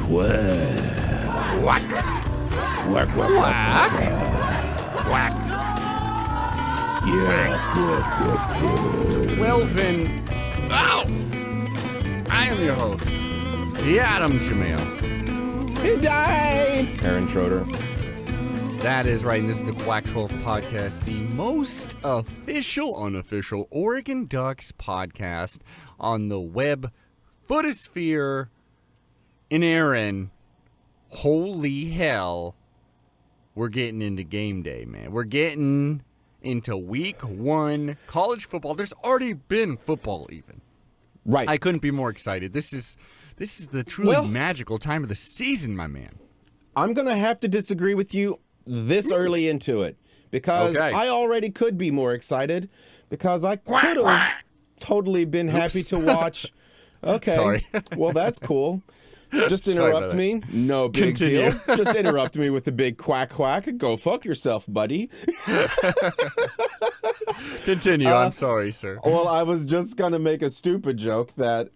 Quack. Quack. Quack, quack, Quack. quack. Quack. Yeah, quack, quack, quack. 12 and... Ow! I am your host, the Adam Jamil. He died! Aaron Schroeder. That is right, and this is the Quack 12 podcast, the most official, unofficial Oregon Ducks podcast on the web footosphere. And Aaron, holy hell, we're getting into game day, man. We're getting into week one college football. There's already been football even. Right. I couldn't be more excited. This is the truly magical time of the season, my man. I'm going to have to disagree with you this early into it because I already could be more excited because I could have totally been happy to watch. Okay. Sorry. Well, that's cool. Just Sorry about interrupt me. No big Continue. deal. Just interrupt me with a big quack quack. Go fuck yourself, buddy. Continue. I'm sorry, sir. Well, I was just going to make a stupid joke that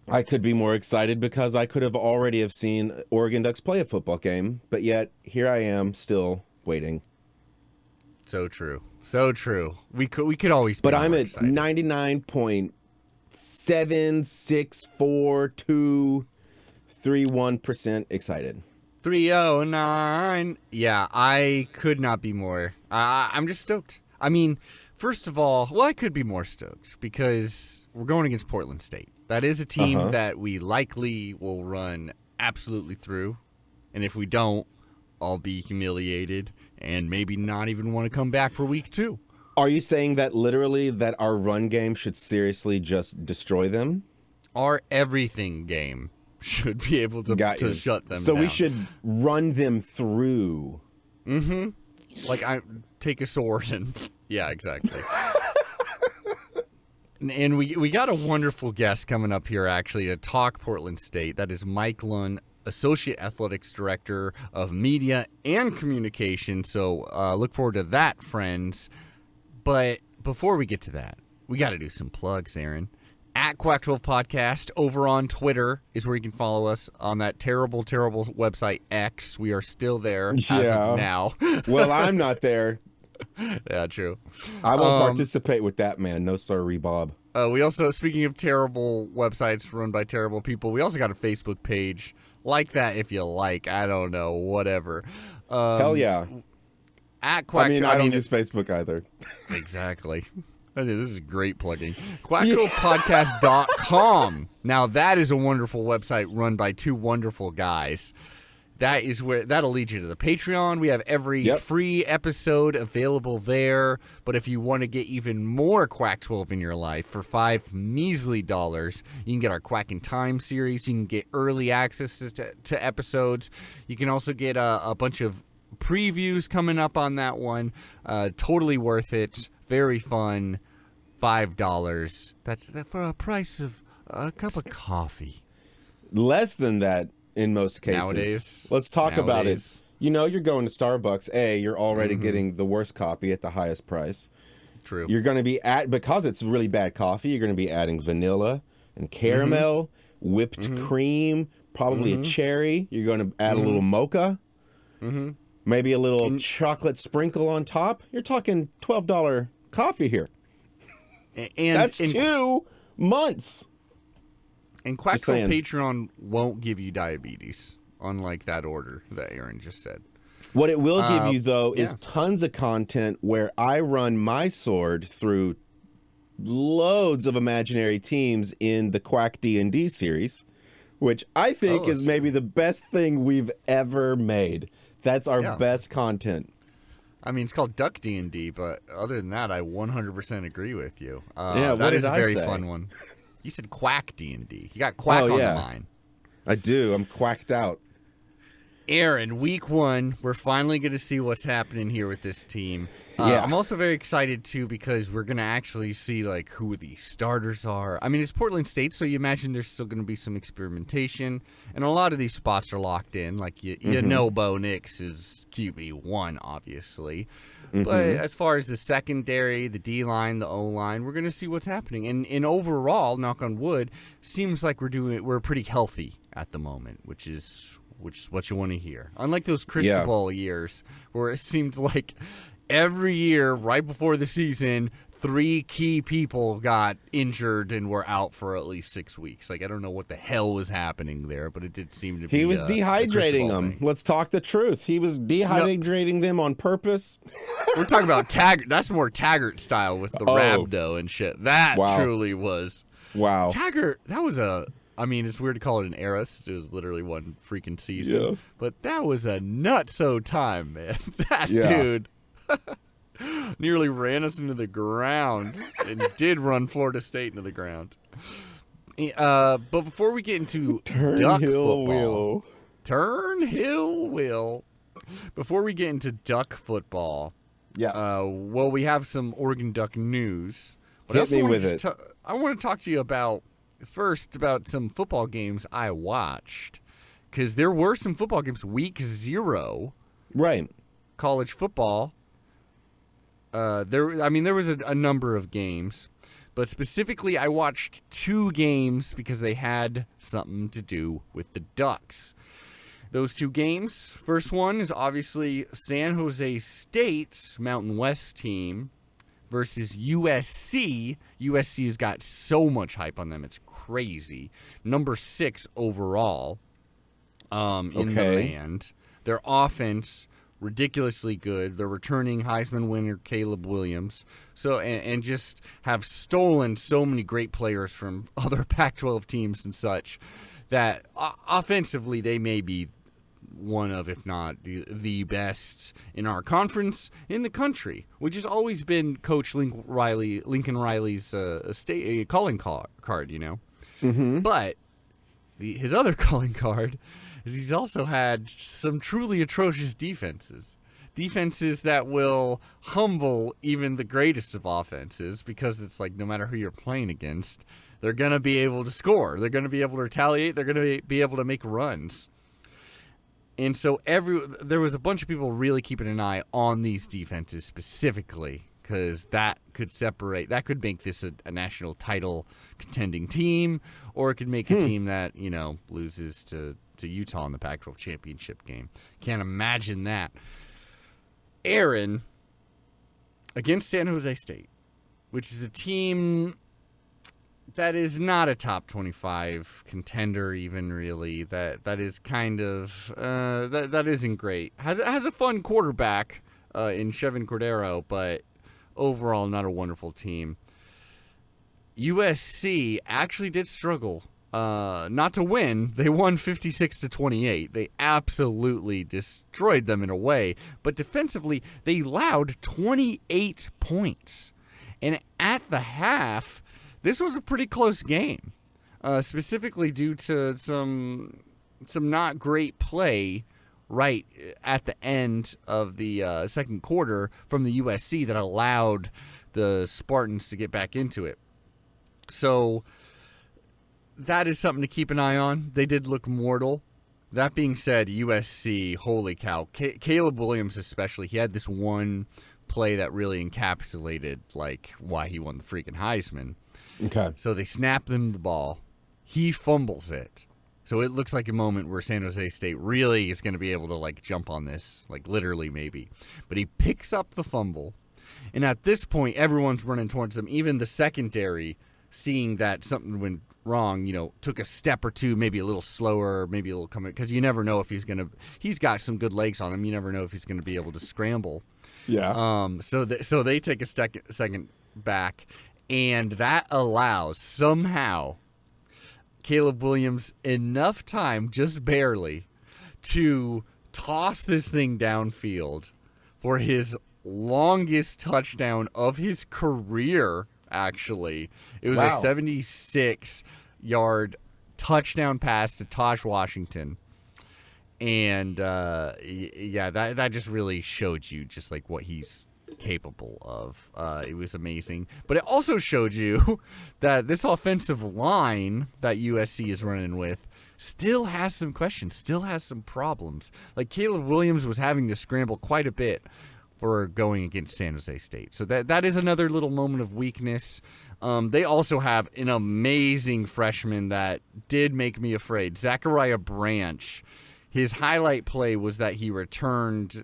I could be more excited because I could have already have seen Oregon Ducks play a football game, but yet here I am still waiting. So true. So true. We could always be But more I'm at excited. 99.7642331% excited. 309. Yeah, I could not be more. I'm just stoked. I mean, first of all, I could be more stoked because we're going against Portland State. That is a team that we likely will run absolutely through. And if we don't, I'll be humiliated and maybe not even want to come back for week two. Are you saying that literally that our run game should seriously just destroy them? Our everything game should be able to shut them So down. we should run them through. Mm-hmm. Like, I take a sword and... Yeah, exactly. And we got a wonderful guest coming up here, actually, to talk Portland State. That is Mike Lund, Associate Athletics Director of Media and Communication. So look forward to that, friends. But before we get to that, we got to do some plugs, Aaron. At Quack 12 Podcast over on Twitter is where you can follow us on that terrible, terrible website X. We are still there as of now. Well, I'm not there. Yeah, true. I won't participate with that, man. No sorry, Bob. We also, speaking of terrible websites run by terrible people, we also got a Facebook page. Like that if you like. I don't know. Whatever. Hell yeah. At Quack. I don't use Facebook either. Exactly. I think this is great plugging. QuackTrollPodcast.com. Now, that is a wonderful website run by two wonderful guys. That is where that'll lead you to the Patreon. We have every free episode available there. But if you want to get even more Quack 12 in your life for $5 measly, you can get our Quack in Time series. You can get early access to episodes. You can also get a bunch of previews coming up on that one. Totally worth it. Very fun. $5. That's for a price of a cup of coffee. Less than that. In most cases. Nowadays. Let's talk about it. You know, you're going to Starbucks. You're already getting the worst coffee at the highest price. True. You're going to be because it's really bad coffee, you're going to be adding vanilla and caramel, whipped cream, probably a cherry. You're going to add a little mocha, maybe a little chocolate sprinkle on top. You're talking $12 coffee here. And that's 2 months. And Quack 12 Patreon won't give you diabetes, unlike that order that Aaron just said. What it will give you, though, is tons of content where I run my sword through loads of imaginary teams in the Quack D&D series, which I think is maybe the best thing we've ever made. That's our best content. I mean, it's called Duck D&D, but other than that, I 100% agree with you. That is a very say? fun one. You said Quack D&D. You got Quack on the line. I do. I'm quacked out. Aaron, week 1, we're finally going to see what's happening here with this team. Yeah. I'm also very excited, too, because we're going to actually see, like, who the starters are. I mean, it's Portland State, so you imagine there's still going to be some experimentation. And a lot of these spots are locked in. Like, you know Bo Nix is QB1, obviously. But as far as the secondary, the D-line, the O-line, we're going to see what's happening. And overall, knock on wood, seems like we're pretty healthy at the moment, which is what you want to hear. Unlike those crystal ball years where it seemed like every year right before the season, 3 key people got injured and were out for at least 6 weeks. Like, I don't know what the hell was happening there, but it did seem to be. He was dehydrating them. Thing. Let's talk the truth. He was dehydrating them on purpose. We're talking about Taggart. That's more Taggart style with the rhabdo and shit. That truly was. Wow. Taggart, that was I mean, it's weird to call it an era. It was literally one freaking season. Yeah. But that was a nutso time, man. That dude nearly ran us into the ground and did run Florida State into the ground. But before we get into Duck football, Turnhill Will. Before we get into Duck football, well, we have some Oregon Duck news. But Hit me with it. I want to talk to you about some football games I watched, because there were some football games week 0. Right. College football. There was a number of games, but specifically I watched 2 games because they had something to do with the Ducks. Those 2 games, first one is obviously San Jose State's Mountain West team versus USC. USC has got so much hype on them. It's crazy. Number 6 overall in the land. Their offense, ridiculously good. They're returning Heisman winner Caleb Williams. So and just have stolen so many great players from other Pac-12 teams and such that offensively they may be one of, if not the best in our conference in the country, which has always been Coach Lincoln Riley's calling card, you know. Mm-hmm. But his other calling card is he's also had some truly atrocious defenses that will humble even the greatest of offenses, because it's like no matter who you're playing against, they're going to be able to score. They're going to be able to retaliate. They're going to be able to make runs. And so there was a bunch of people really keeping an eye on these defenses specifically, because that could make this a national title contending team, or it could make a team that, you know, loses to Utah in the Pac-12 championship game. Can't imagine that. Aaron, against San Jose State, which is a team that is not a top 25 contender even, really. That is kind of that isn't great. Has a fun quarterback in Chevin Cordero, but overall not a wonderful team. USC actually did struggle not to win. They won 56-28. They absolutely destroyed them in a way, but defensively they allowed 28 points. And at the half, this was a pretty close game, specifically due to some not great play right at the end of the second quarter from the USC that allowed the Spartans to get back into it. So that is something to keep an eye on. They did look mortal. That being said, USC, holy cow. Caleb Williams especially, he had this one play that really encapsulated like why he won the freaking Heisman. Okay. So they snap him the ball. He fumbles it. So it looks like a moment where San Jose State really is going to be able to like jump on this, like literally maybe. But he picks up the fumble. And at this point, everyone's running towards him. Even the secondary, seeing that something went wrong, you know, took a step or two, maybe a little slower, maybe a little coming, because you never know if he's got some good legs on him. You never know if he's going to be able to scramble. Yeah. So they take a second back. And that allows, somehow, Caleb Williams enough time, just barely, to toss this thing downfield for his longest touchdown of his career, actually. It was a 76-yard touchdown pass to Tosh Washington. And yeah, that just really showed you just like what he's capable of. It was amazing. But it also showed you that this offensive line that USC is running with still has some questions, still has some problems. Like Caleb Williams was having to scramble quite a bit for going against San Jose State. So that is another little moment of weakness. They also have an amazing freshman that did make me afraid. Zachariah Branch. His highlight play was that he returned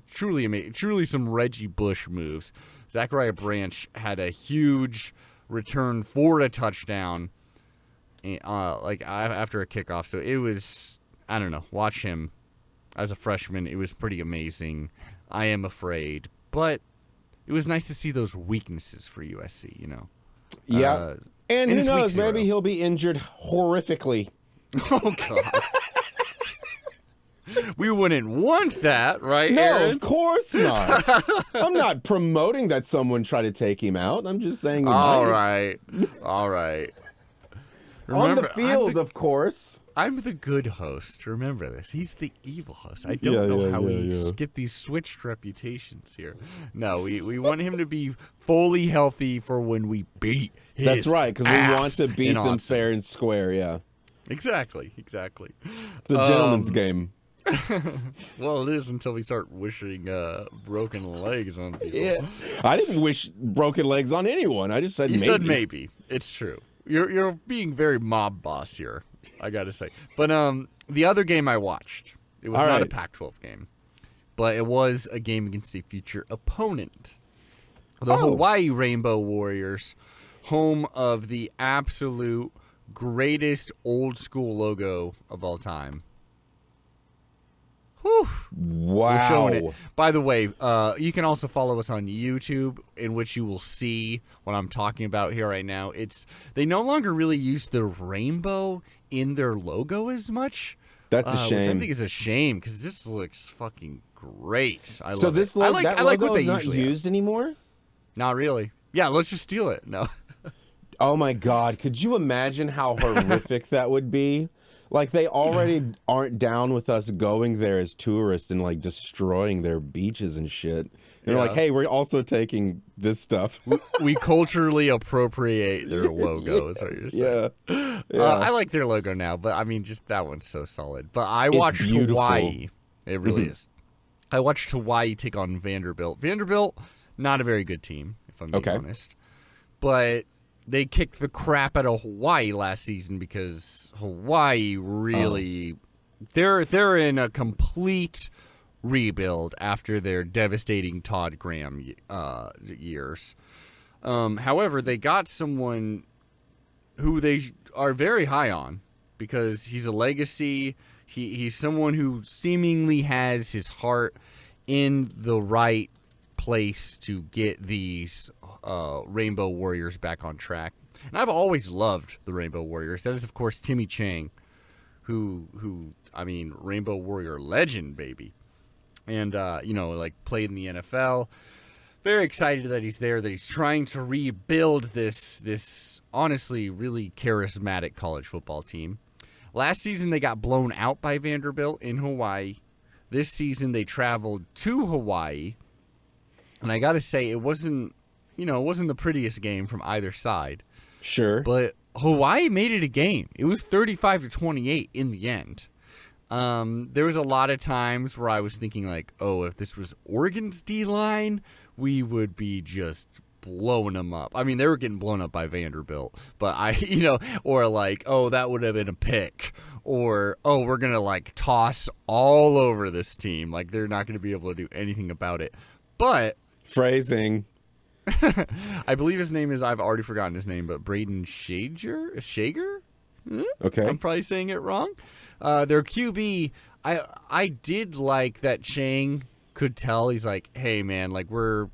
truly amazing, truly some Reggie Bush moves. Zachariah Branch had a huge return for a touchdown after a kickoff. So it was, I don't know, watch him as a freshman. It was pretty amazing. I am afraid. But it was nice to see those weaknesses for USC, you know. Yeah. And who knows, maybe he'll be injured horrifically. Oh, God. We wouldn't want that, right, No, Aaron? of course not. I'm not promoting that someone try to take him out. I'm just saying. All right. On the field, of course. I'm the good host. Remember this. He's the evil host. I don't know how we get these switched reputations here. No, we want him to be fully healthy for when we beat his That's right, because we want to beat them Austin. fair and square, yeah. Exactly. It's a gentleman's game. Well, it is until we start wishing broken legs on people. Yeah. I didn't wish broken legs on anyone. I just said maybe. You said maybe. It's true. You're being very mob boss here, I got to say. But the other game I watched, it was not a Pac-12 game, but it was a game against a future opponent. The Hawaii Rainbow Warriors, home of the absolute greatest old school logo of all time. Whew. Wow. We're showing it. By the way, you can also follow us on YouTube, in which you will see what I'm talking about here right now. They no longer really use the rainbow in their logo as much. That's a shame. Which I think is a shame, because this looks fucking great. I love so this it. I like logo what they is not used anymore? Not really. Yeah, let's just steal it. No. Oh my God. Could you imagine how horrific that would be? Like, they already aren't down with us going there as tourists and, like, destroying their beaches and shit. They're like, hey, we're also taking this stuff. We culturally appropriate their logo, is what you're saying. Yeah. I like their logo now, but, I mean, just that one's so solid. But I watched Hawaii. It really is. I watched Hawaii take on Vanderbilt. Vanderbilt, not a very good team, if I'm being honest. But they kicked the crap out of Hawaii last season because Hawaii really they're in a complete rebuild after their devastating Todd Graham years. However, they got someone who they are very high on because he's a legacy. He's someone who seemingly has his heart in the right place to get these Rainbow Warriors back on track. And I've always loved the Rainbow Warriors. That is, of course, Timmy Chang, who I mean, Rainbow Warrior legend, baby. And, played in the NFL. Very excited that he's there, that he's trying to rebuild this honestly really charismatic college football team. Last season, they got blown out by Vanderbilt in Hawaii. This season, they traveled to Hawaii. And I got to say, it wasn't the prettiest game from either side. Sure. But Hawaii made it a game. It was 35-28 in the end. There was a lot of times where I was thinking like, oh, if this was Oregon's D-line, we would be just blowing them up. I mean, they were getting blown up by Vanderbilt, but or like, oh, that would have been a pick, or, oh, we're going to like toss all over this team. Like, they're not going to be able to do anything about it. But phrasing. I believe his name is, I've already forgotten his name, but Braden Shager? Okay. I'm probably saying it wrong. Their QB, I did like that Chang could tell. He's like, hey, man, like we're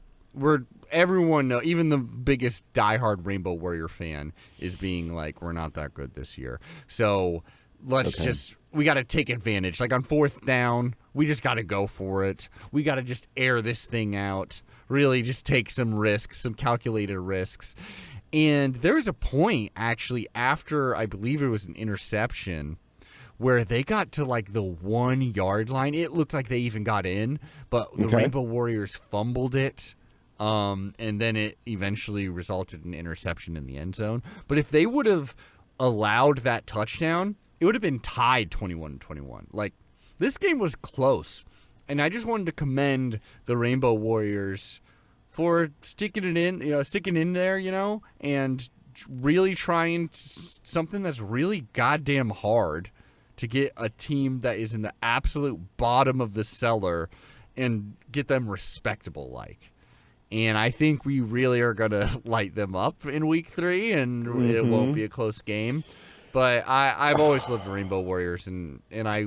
everyone know, even the biggest diehard Rainbow Warrior fan is being like, we're not that good this year. So let's we got to take advantage. Like on fourth down, we just got to go for it. We got to just air this thing out. Really just take some risks, some calculated risks. And there was a point, actually, after I believe it was an interception, where they got to like the 1 yard line. It looked like they even got in, but the Rainbow Warriors fumbled it. And then it eventually resulted in an interception in the end zone. But if they would have allowed that touchdown, it would have been tied 21-21. Like, this game was close. And I just wanted to commend the Rainbow Warriors for sticking in there, and really trying something that's really goddamn hard to get a team that is in the absolute bottom of the cellar and get them respectable like. And I think we really are going to light them up in week 3, and it won't be a close game. But I've always loved the Rainbow Warriors, and I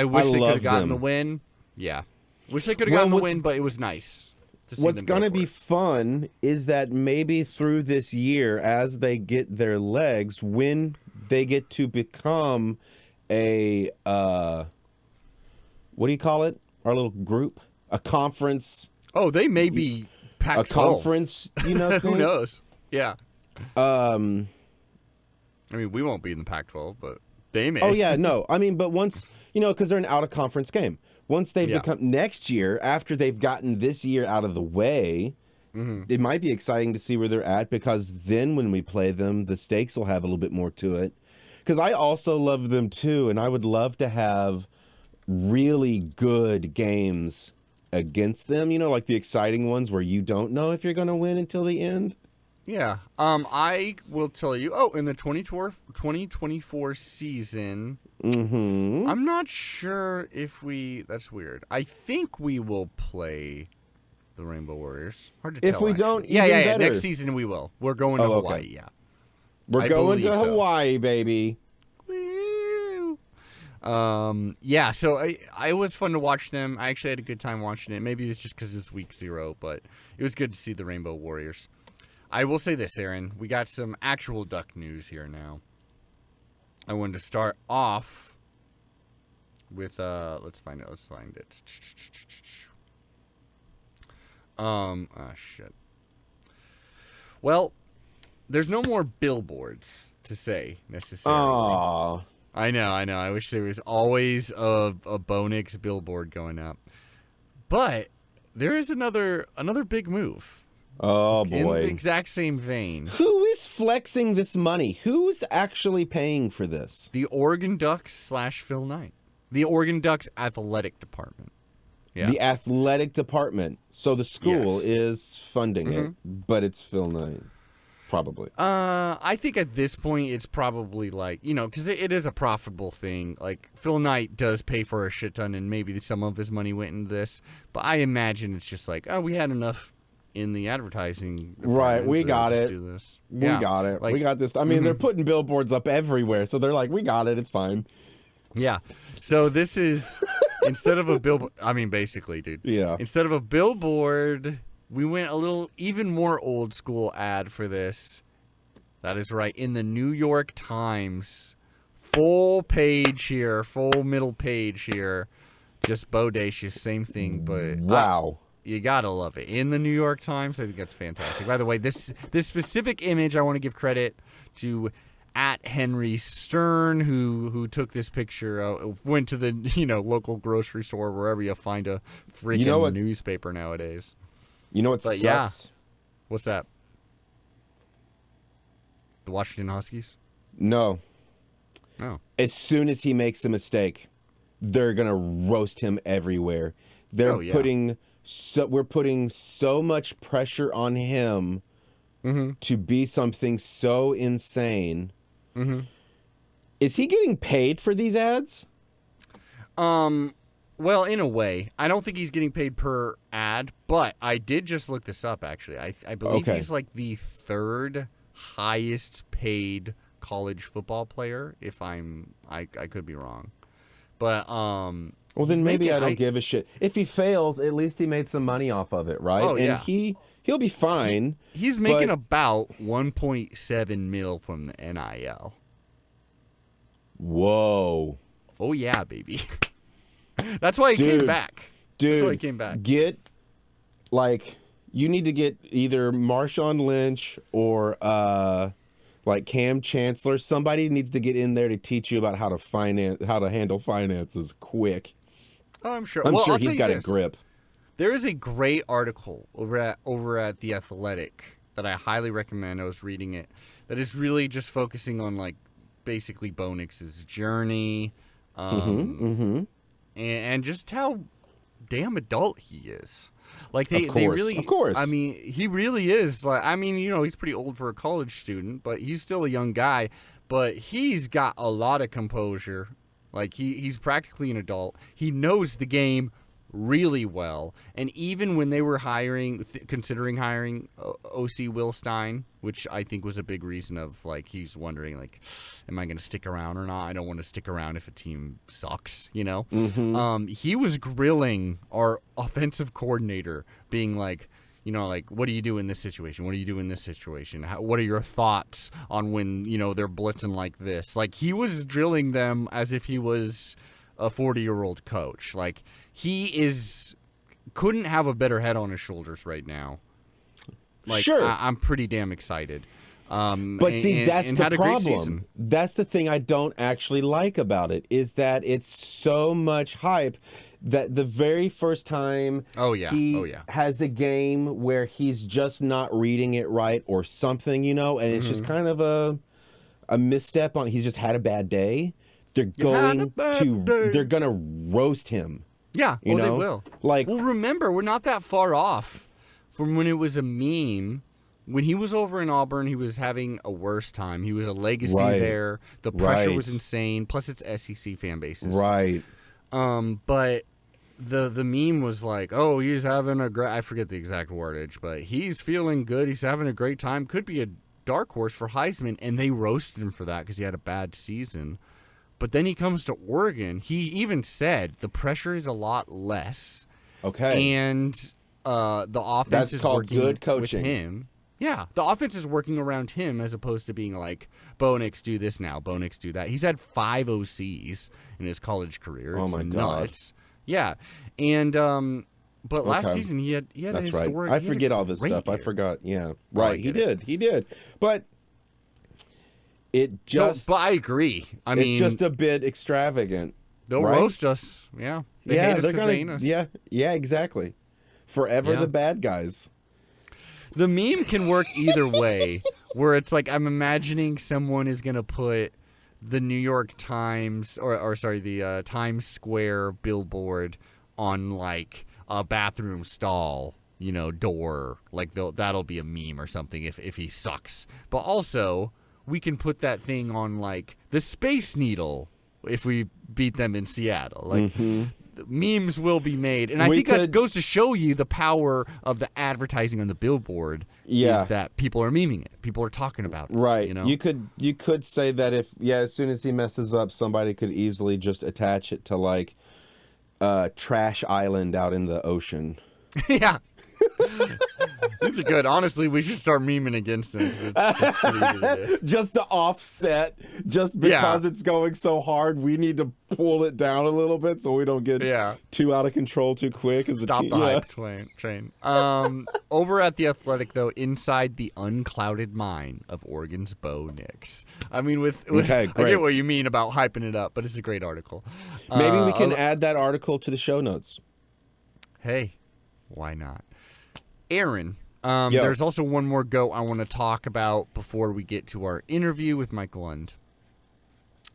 wish they could have gotten the win. Yeah. Wish they could have gotten the win, but it was nice to see what's them going to go be for it. fun is that maybe through this year, as they get their legs, when they get to become a, what do you call it? Our little group? A conference. Oh, they may be Pac-12. A conference, thing? Who knows? Yeah. I mean, we won't be in the Pac-12, but they may. Oh, yeah, no. I mean, but once, because they're an out-of-conference game. Once they become next year, after they've gotten this year out of the way, it might be exciting to see where they're at, because then when we play them, the stakes will have a little bit more to it. Because I also love them, too, and I would love to have really good games against them, like the exciting ones where you don't know if you're going to win until the end. Yeah. I will tell you, in the 2024 season, I'm not sure if that's weird. I think we will play the Rainbow Warriors. Hard to tell. If we don't, yeah, better. Next season we will. We're going to Hawaii, okay. yeah. We're going to Hawaii, baby. Woo! Yeah, so it was fun to watch them. I actually had a good time watching it. Maybe it's just because it's week 0, but it was good to see the Rainbow Warriors. I will say this, Aaron. We got some actual Duck news here now. I wanted to start off with, let's find it. Shit. Well, there's no more billboards to say, necessarily. Aww. I know. I wish there was always a Bonix billboard going up. But there is another big move. Oh, boy. In the exact same vein. Who is flexing this money? Who's actually paying for this? The Oregon Ducks / Phil Knight. The Oregon Ducks athletic department. Yeah. The athletic department. So the school is funding it, but it's Phil Knight. Probably. I think at this point it's probably like, because it is a profitable thing. Like, Phil Knight does pay for a shit ton, and maybe some of his money went into this. But I imagine it's just like, we had enough in the advertising. Right, we got it. Do this. We got it. Like, we got this. I mean, they're putting billboards up everywhere, so they're like, we got it. It's fine. Yeah. So this is, instead of a billboard, I mean, basically, dude. Yeah. Instead of a billboard, we went a little even more old school ad for this. That is right. In the New York Times. Full page here. Full middle page here. Just bodacious. Same thing, but. Wow. You gotta love it. In the New York Times, I think that's fantastic. By the way, this specific image, I want to give credit to @Henry Stern, who took this picture. Went to the local grocery store, wherever you find a freaking newspaper nowadays. You know what sucks? Yeah. What's that? The Washington Huskies? No. Oh. As soon as he makes a mistake, they're gonna roast him everywhere. They're we're putting so much pressure on him to be something so insane. Is he getting paid for these ads? Well, in a way. I don't think he's getting paid per ad, but I did just look this up, actually. I believe he's like the 3rd highest paid college football player, if I could be wrong. But well, then maybe I don't give a shit. If he fails, at least he made some money off of it, right? Oh, and yeah. He'll be fine. He's making about $1.7 million from the NIL. Whoa. Oh yeah, baby. That's why he came back. Dude, that's why he came back. You need to get either Marshawn Lynch or like Cam Chancellor. Somebody needs to get in there to teach you about how to handle finances quick. Oh, I'm sure. I'm well, sure I'll he's tell got you a this. grip. There is a great article over at The Athletic that I highly recommend. I was reading it. That is really just focusing on like basically Bo Nix's journey, and just how damn adult he is. Like they really, of course. I mean, he really is. Like, I mean, you know, he's pretty old for a college student, but he's still a young guy. But he's got a lot of composure. Like he's practically an adult. He knows the game really well. And even when they were considering hiring OC Will Stein, which I think was a big reason of like he's wondering like, am I going to stick around or not? I don't want to stick around if a team sucks, you know. He was grilling our offensive coordinator, being like, you know, like, what do you do in this situation? What do you do in this situation? What are your thoughts on when, you know, they're blitzing like this? Like, he was drilling them as if he was a 40-year-old coach. Like, couldn't have a better head on his shoulders right now. Like, sure. I'm pretty damn excited. But see, that's the problem. That's the thing I don't actually like about it, is that it's so much hype that the very first time he has a game where he's just not reading it right or something, you know, and it's just kind of a misstep he's just had a bad day. They're gonna roast him. Yeah, you know? They will. Like, well, remember, we're not that far off from when it was a meme. When he was over in Auburn, he was having a worse time. He was a legacy there. The pressure was insane. Plus, it's SEC fan bases. Right. But the meme was like, oh, he's having I forget the exact wordage, but he's feeling good. He's having a great time. Could be a dark horse for Heisman. And they roasted him for that because he had a bad season. But then he comes to Oregon. He even said the pressure is a lot less. Okay. And the offense is working good coaching with him. Yeah, the offense is working around him as opposed to being like, Bo Nix, do this now, Bo Nix, do that. He's had 5 OCs in his college career. Oh, my God. Yeah, and but last season he had That's an right. historic. I forget all this stuff. Year. I forgot. Yeah, Well, right. He did. But it just. But I agree. I mean, it's just a bit extravagant. They'll roast us. Yeah. They hate us they're 'cause gonna. they hate us. Yeah, exactly. Forever the bad guys. The meme can work either way, where it's like I'm imagining someone is gonna put the New York Times the Times Square billboard on like a bathroom stall, you know, door. Like that'll be a meme or something if he sucks. But also we can put that thing on like the Space Needle if we beat them in Seattle. Like memes will be made, and I think that goes to show you the power of the advertising on the billboard. Yeah, is that people are memeing it, people are talking about it. Right. You know, you could say that as soon as he messes up, somebody could easily just attach it to like Trash Island out in the ocean. Yeah. These are good. Honestly, we should start memeing against him. It's pretty easy to do. Just to offset, just because it's going so hard, we need to pull it down a little bit so we don't get too out of control too quick. Stop the hype train. Over at The Athletic, though, inside the unclouded mind of Oregon's Bo Nix. I mean, I get what you mean about hyping it up, but it's a great article. Maybe we can add that article to the show notes. Hey, why not? Aaron, there's also one more goat I want to talk about before we get to our interview with Mike Lund.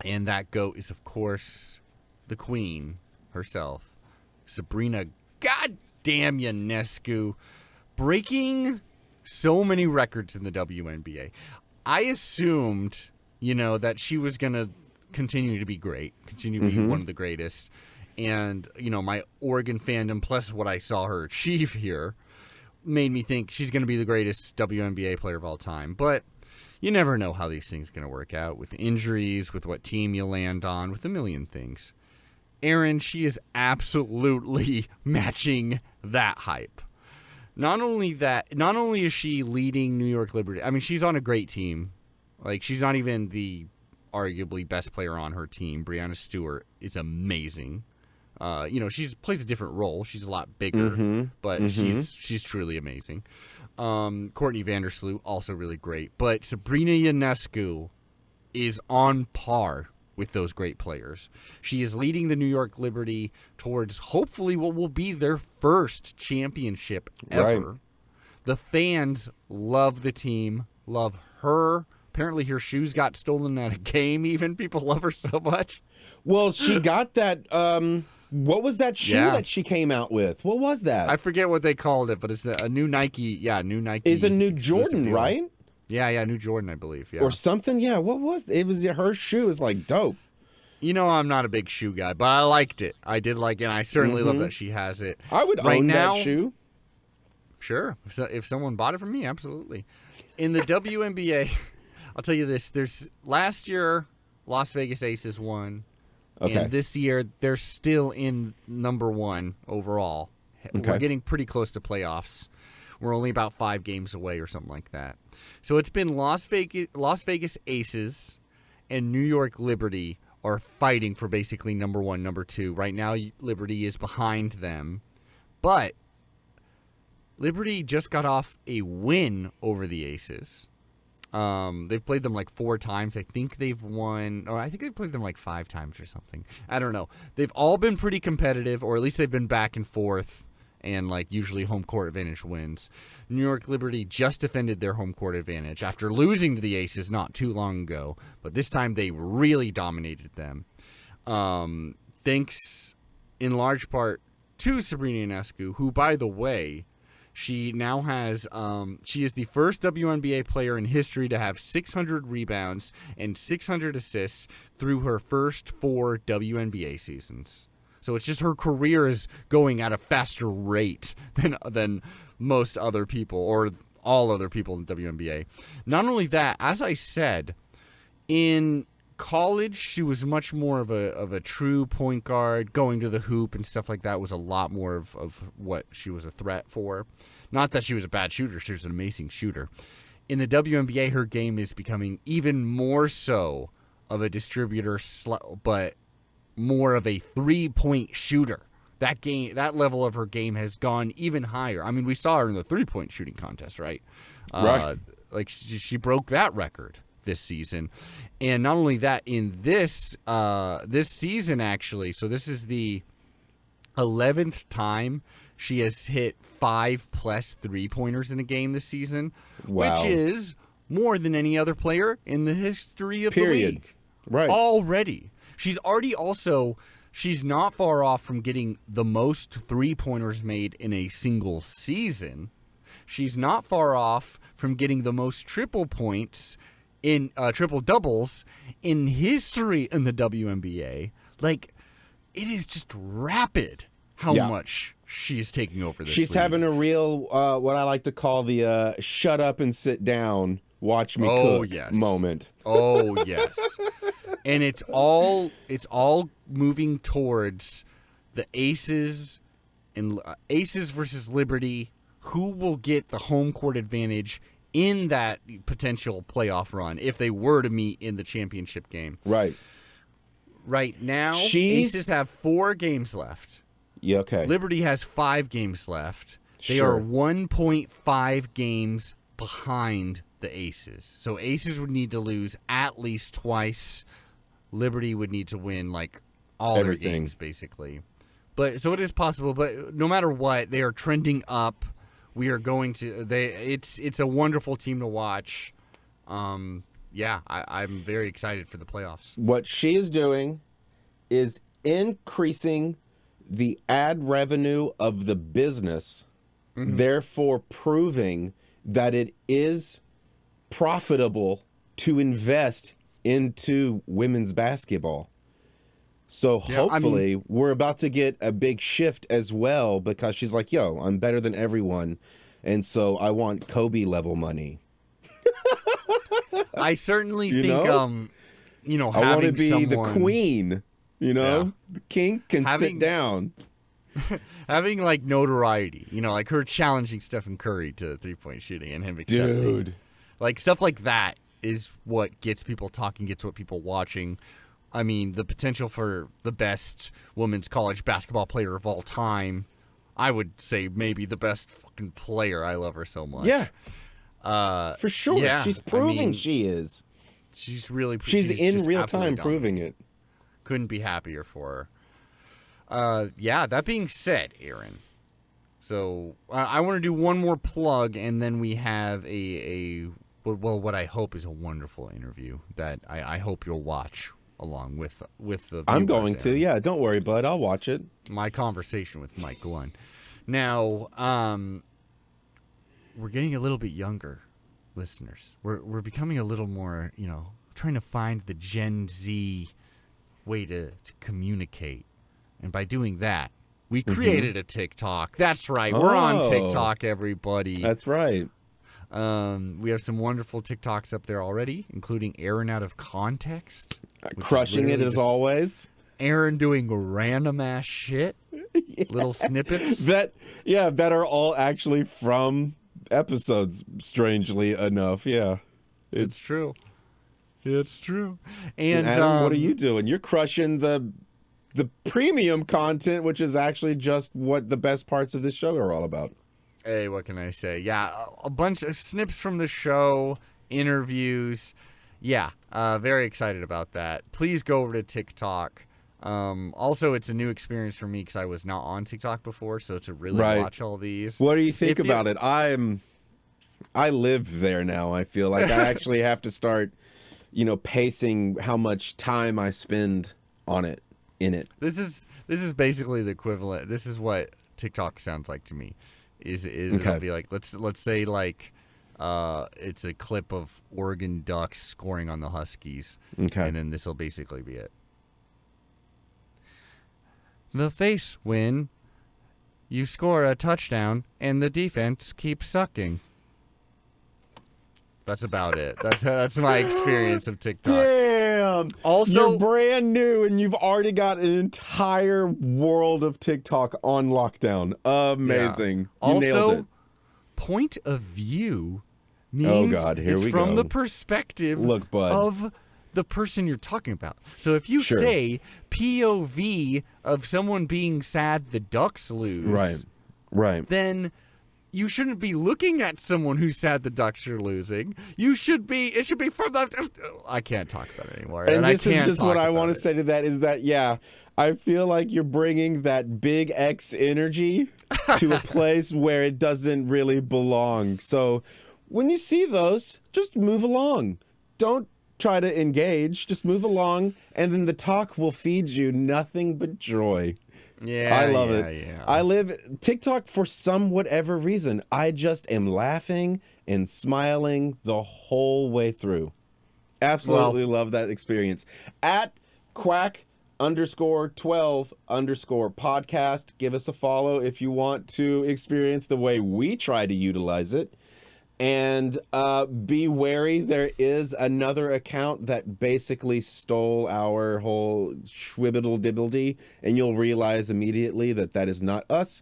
And that goat is, of course, the queen herself, Sabrina goddamn Ionescu, breaking so many records in the WNBA. I assumed, that she was going to continue to be great, continue to be one of the greatest. And, my Oregon fandom, plus what I saw her achieve here, made me think she's going to be the greatest WNBA player of all time. But you never know how these things are going to work out with injuries, with what team you land on, with a million things. Aaron, she is absolutely matching that hype. Not only is she leading New York Liberty, I mean, she's on a great team. Like, she's not even the arguably best player on her team. Breanna Stewart is amazing. She plays a different role. She's a lot bigger, but she's truly amazing. Courtney Vandersloot, also really great. But Sabrina Ionescu is on par with those great players. She is leading the New York Liberty towards hopefully what will be their first championship ever. Right. The fans love the team, love her. Apparently her shoes got stolen at a game even. People love her so much. Well, she got that, what was that shoe that she came out with? What was that? I forget what they called it, but it's a new Nike. Yeah, new Nike. It's a new Jordan, deal. Right? Yeah, new Jordan, I believe. Yeah. Or something, yeah. What was it? It was her shoe. It's like dope. I'm not a big shoe guy, but I liked it. I did like it, and I certainly love that she has it. I would own that shoe. Sure. If someone bought it from me, absolutely. In the WNBA, I'll tell you this. There's last year, Las Vegas Aces won. Okay. And this year, they're still in number one overall. Okay. We're getting pretty close to playoffs. We're only about 5 games away or something like that. So it's been Las Vegas Aces and New York Liberty are fighting for basically number 1, number 2. Right now, Liberty is behind them. But Liberty just got off a win over the Aces. They've played them like 4 times. I think they've won, or I think they've played them like 5 times or something. I don't know. They've all been pretty competitive, or at least they've been back and forth, and like usually home court advantage wins. New York Liberty just defended their home court advantage after losing to the Aces not too long ago, but this time they really dominated them. Thanks in large part to Sabrina Ionescu, who, by the way, she now has, she is the first WNBA player in history to have 600 rebounds and 600 assists through her first 4 WNBA seasons. So it's just her career is going at a faster rate than most other people or all other people in the WNBA. Not only that, as I said, in college she was much more of a true point guard. Going to the hoop and stuff like that was a lot more of what she was a threat for. Not that she was a bad shooter. She was an amazing shooter. In the WNBA, her game is becoming even more so of a distributor, but more of a 3-point shooter. That level of her game has gone even higher. I mean, we saw her in the 3-point shooting contest, right? Right. Like she broke that record this season. And not only that, in this season actually, so this is the 11th time she has hit 5+ 3-pointers in a game this season, which is more than any other player in the history of the league. Right. Already. She's not far off from getting the most 3-pointers made in a single season. She's not far off from getting the most triple doubles in history in the WNBA. Like, it is just rapid how much she is taking over this She's league. having a real, what I like to call the shut up and sit down, watch me cook moment. Oh, yes. And it's all moving towards the Aces and Aces versus Liberty. Who will get the home court advantage in that potential playoff run if they were to meet in the championship game? Right. Right now, Aces have 4 games left. Yeah, okay. Liberty has 5 games left. They are 1.5 games behind the Aces. So Aces would need to lose at least twice. Liberty would need to win like all their games basically. But so it is possible, but no matter what, they are trending up. We are going to it's a wonderful team to watch. I'm very excited for the playoffs. What she is doing is increasing the ad revenue of the business, therefore proving that it is profitable to invest into women's basketball. So hopefully we're about to get a big shift as well, because she's like, yo, I'm better than everyone, and so I want Kobe level money. I certainly think I want to be the queen. The king can sit down. Having like notoriety, like her challenging Stephen Curry to 3-point shooting and him accepting. Dude. Like stuff like that is what gets people talking, gets what people watching. I mean, the potential for the best women's college basketball player of all time. I would say maybe the best fucking player. I love her so much. Yeah. For sure. Yeah, She's proving she is. She's really She's in just real absolutely time proving it. Couldn't be happier for her. Yeah, that being said, Aaron, so I want to do one more plug, and then we have what I hope is a wonderful interview that I hope you'll watch along with the viewers. I'm going to, yeah. Don't worry, bud. I'll watch it. My conversation with Mike Lund. Now, we're getting a little bit younger, listeners. We're becoming a little more, trying to find the Gen Z way to communicate. And by doing that, we created a TikTok. That's right. We're on TikTok, everybody. That's right. We have some wonderful TikToks up there already, including Aaron Out of Context. Crushing it as always. Aaron doing random ass shit. Yeah. Little snippets. That are all actually from episodes, strangely enough. Yeah. It's true. It's true. And Adam, what are you doing? You're crushing the premium content, which is actually just what the best parts of this show are all about. Hey, what can I say? Yeah, a bunch of snips from the show, interviews. Yeah, very excited about that. Please go over to TikTok. Also, it's a new experience for me because I was not on TikTok before, so to really watch all these. What do you think about it? I live there now. I feel like I actually have to start, pacing how much time I spend on it, in it. This is basically the equivalent. This is what TikTok sounds like to me. It'll be like let's say like it's a clip of Oregon Ducks scoring on the Huskies, and then this will basically be it. The face win, you score a touchdown, and the defense keeps sucking. That's about it. That's my experience of TikTok. Damn. Also, you're brand new and you've already got an entire world of TikTok on lockdown. Amazing. Yeah. You nailed it. Point of view means it's from the perspective of the person you're talking about. So if you say POV of someone being sad the Ducks lose, right, then you shouldn't be looking at someone who's sad the Ducks are losing. It should be from the... I can't talk about it anymore. And this is just what I want to say to that is that, I feel like you're bringing that big X energy to a place where it doesn't really belong. So when you see those, just move along. Don't try to engage. Just move along, and then the talk will feed you nothing but joy. Yeah, I love it. Yeah. I live TikTok for some whatever reason. I just am laughing and smiling the whole way through. Absolutely love that experience. At Quack_12_podcast. Give us a follow if you want to experience the way we try to utilize it. And be wary, there is another account that basically stole our whole schwibbledibbledy, and you'll realize immediately that that is not us.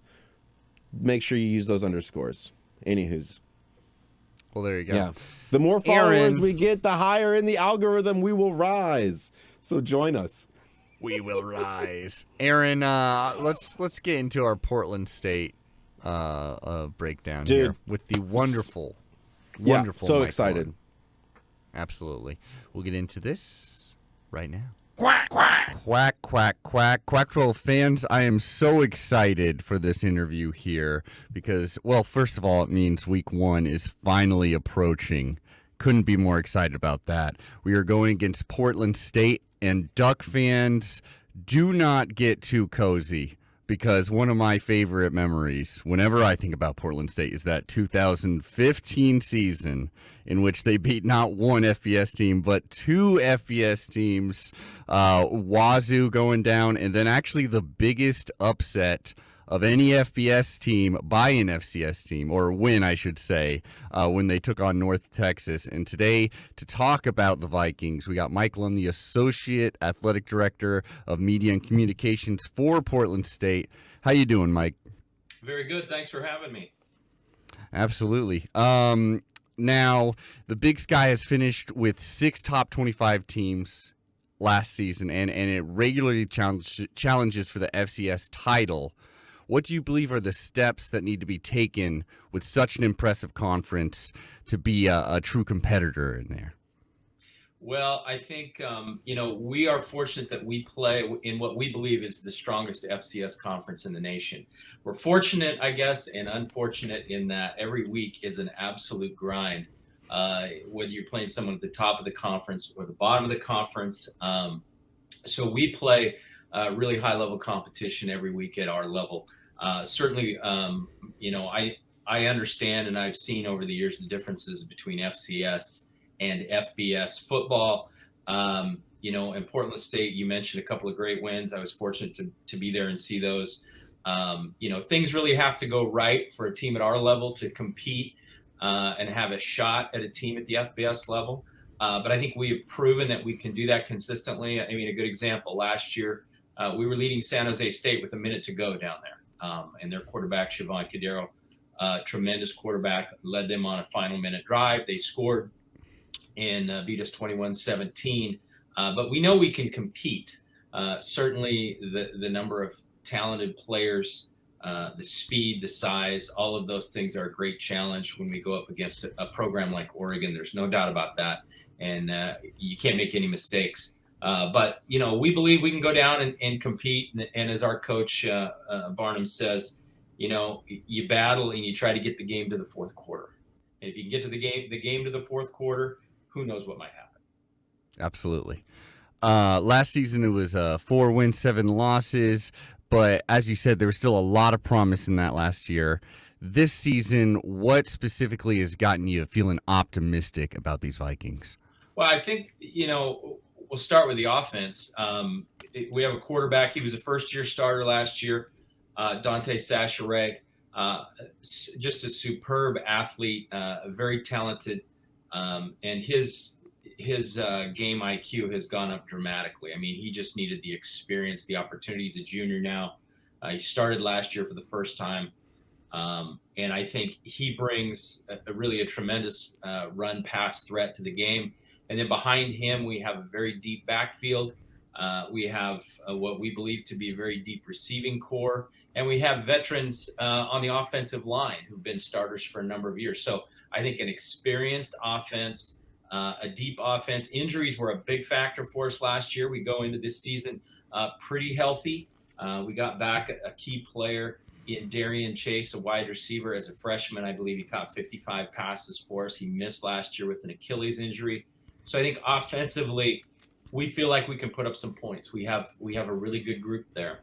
Make sure you use those underscores. Anywho's. Well, there you go. Yeah. The more followers we get, the higher in the algorithm we will rise. So join us. We will rise. Aaron, let's get into our Portland State breakdown here with the wonderful so Mike excited. Lund. Absolutely. We'll get into this right now. Quack, quack. Quack, quack, quack. Quack-12 fans, I am so excited for this interview here because, well, first of all, it means week 1 is finally approaching. Couldn't be more excited about that. We are going against Portland State, and Duck fans, do not get too cozy. Because one of my favorite memories, whenever I think about Portland State, is that 2015 season in which they beat not one FBS team, but 2 FBS teams, Wazoo going down, and then actually the biggest upset of any FBS team by an FCS team, or win, I should say, when they took on North Texas. And today, to talk about the Vikings, we got Mike Lund, the Associate Athletic Director of Media and Communications for Portland State. How you doing, Mike? Very good. Thanks for having me. Absolutely. Now, the Big Sky has finished with 6 top 25 teams last season, and it regularly challenges for the FCS title. What do you believe are the steps that need to be taken with such an impressive conference to be a true competitor in there? Well, I think, we are fortunate that we play in what we believe is the strongest FCS conference in the nation. We're fortunate, I guess, and unfortunate in that every week is an absolute grind, whether you're playing someone at the top of the conference or the bottom of the conference. So we play really high-level competition every week at our level. Certainly, I understand and I've seen over the years the differences between FCS and FBS football. In Portland State, you mentioned a couple of great wins. I was fortunate to be there and see those. Things really have to go right for a team at our level to compete and have a shot at a team at the FBS level. But I think we have proven that we can do that consistently. I mean, a good example, last year, we were leading San Jose State with a minute to go down there. And their quarterback, Siobhan Cadero, tremendous quarterback, led them on a final minute drive. They scored and beat us 21-17. But we know we can compete. Certainly the number of talented players, the speed, the size, all of those things are a great challenge when we go up against a program like Oregon. There's no doubt about that. And you can't make any mistakes. But we believe we can go down and compete. And as our coach, Barnum, says, you battle and you try to get the game to the fourth quarter. And if you can get to the game to the fourth quarter, who knows what might happen. Absolutely. Last season, it was 4 wins, 7 losses. But as you said, there was still a lot of promise in that last year. This season, what specifically has gotten you feeling optimistic about these Vikings? Well, I think, we'll start with the offense. We have a quarterback. He was a first-year starter last year, Dante Sacheret. Just a superb athlete, very talented. And his game IQ has gone up dramatically. I mean, he just needed the experience, the opportunity. He's a junior now. He started last year for the first time. And I think he brings a tremendous run pass threat to the game. And then behind him, we have a very deep backfield. We have what we believe to be a very deep receiving core. And we have veterans on the offensive line who've been starters for a number of years. So I think an experienced offense, a deep offense. Injuries were a big factor for us last year. We go into this season pretty healthy. We got back a key player in Darian Chase, a wide receiver. As a freshman, I believe he caught 55 passes for us. He missed last year with an Achilles injury. So I think offensively, we feel like we can put up some points. We have a really good group there.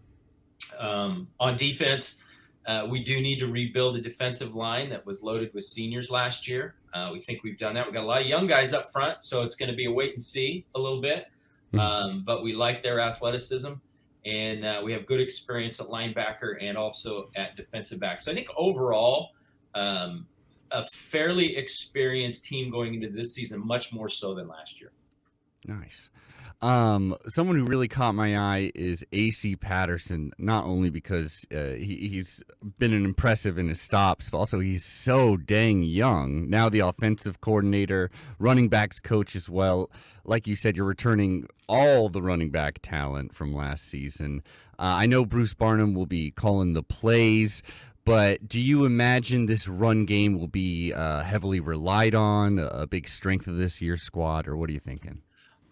On defense, we do need to rebuild a defensive line that was loaded with seniors last year. We think we've done that. We've got a lot of young guys up front, so it's going to be a wait and see a little bit. But we like their athleticism, and we have good experience at linebacker and also at defensive back. So I think overall, a fairly experienced team going into this season, much more so than last year. Nice. Someone who really caught my eye is AC Patterson, not only because he's been an impressive in his stops, but also he's so dang young. Now the offensive coordinator, running backs coach as well. Like you said, you're returning all the running back talent from last season. I know Bruce Barnum will be calling the plays, but do you imagine this run game will be heavily relied on, a big strength of this year's squad, or what are you thinking?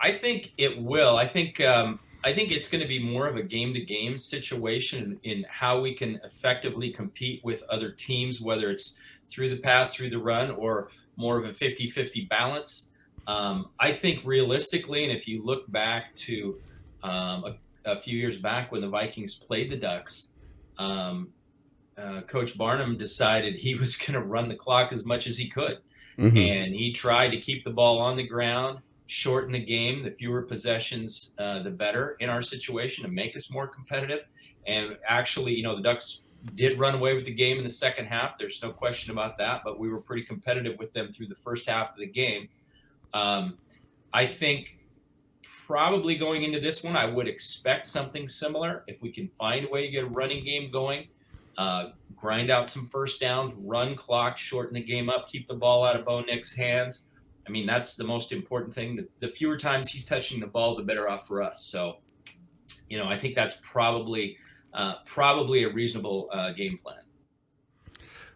I think it will. I think it's going to be more of a game-to-game situation in how we can effectively compete with other teams, whether it's through the pass, through the run, or more of a 50-50 balance. I think realistically, and if you look back to a few years back when the Vikings played the Ducks, Coach Barnum decided he was going to run the clock as much as he could. Mm-hmm. And he tried to keep the ball on the ground, shorten the game. The fewer possessions, the better in our situation, to make us more competitive. And actually, the Ducks did run away with the game in the second half. There's no question about that, but we were pretty competitive with them through the first half of the game. I think probably going into this one, I would expect something similar. If we can find a way to get a running game going, grind out some first downs, run clock, shorten the game up, keep the ball out of Bo Nix's hands. I mean, that's the most important thing. The fewer times he's touching the ball, the better off for us. So, I think that's probably a reasonable game plan.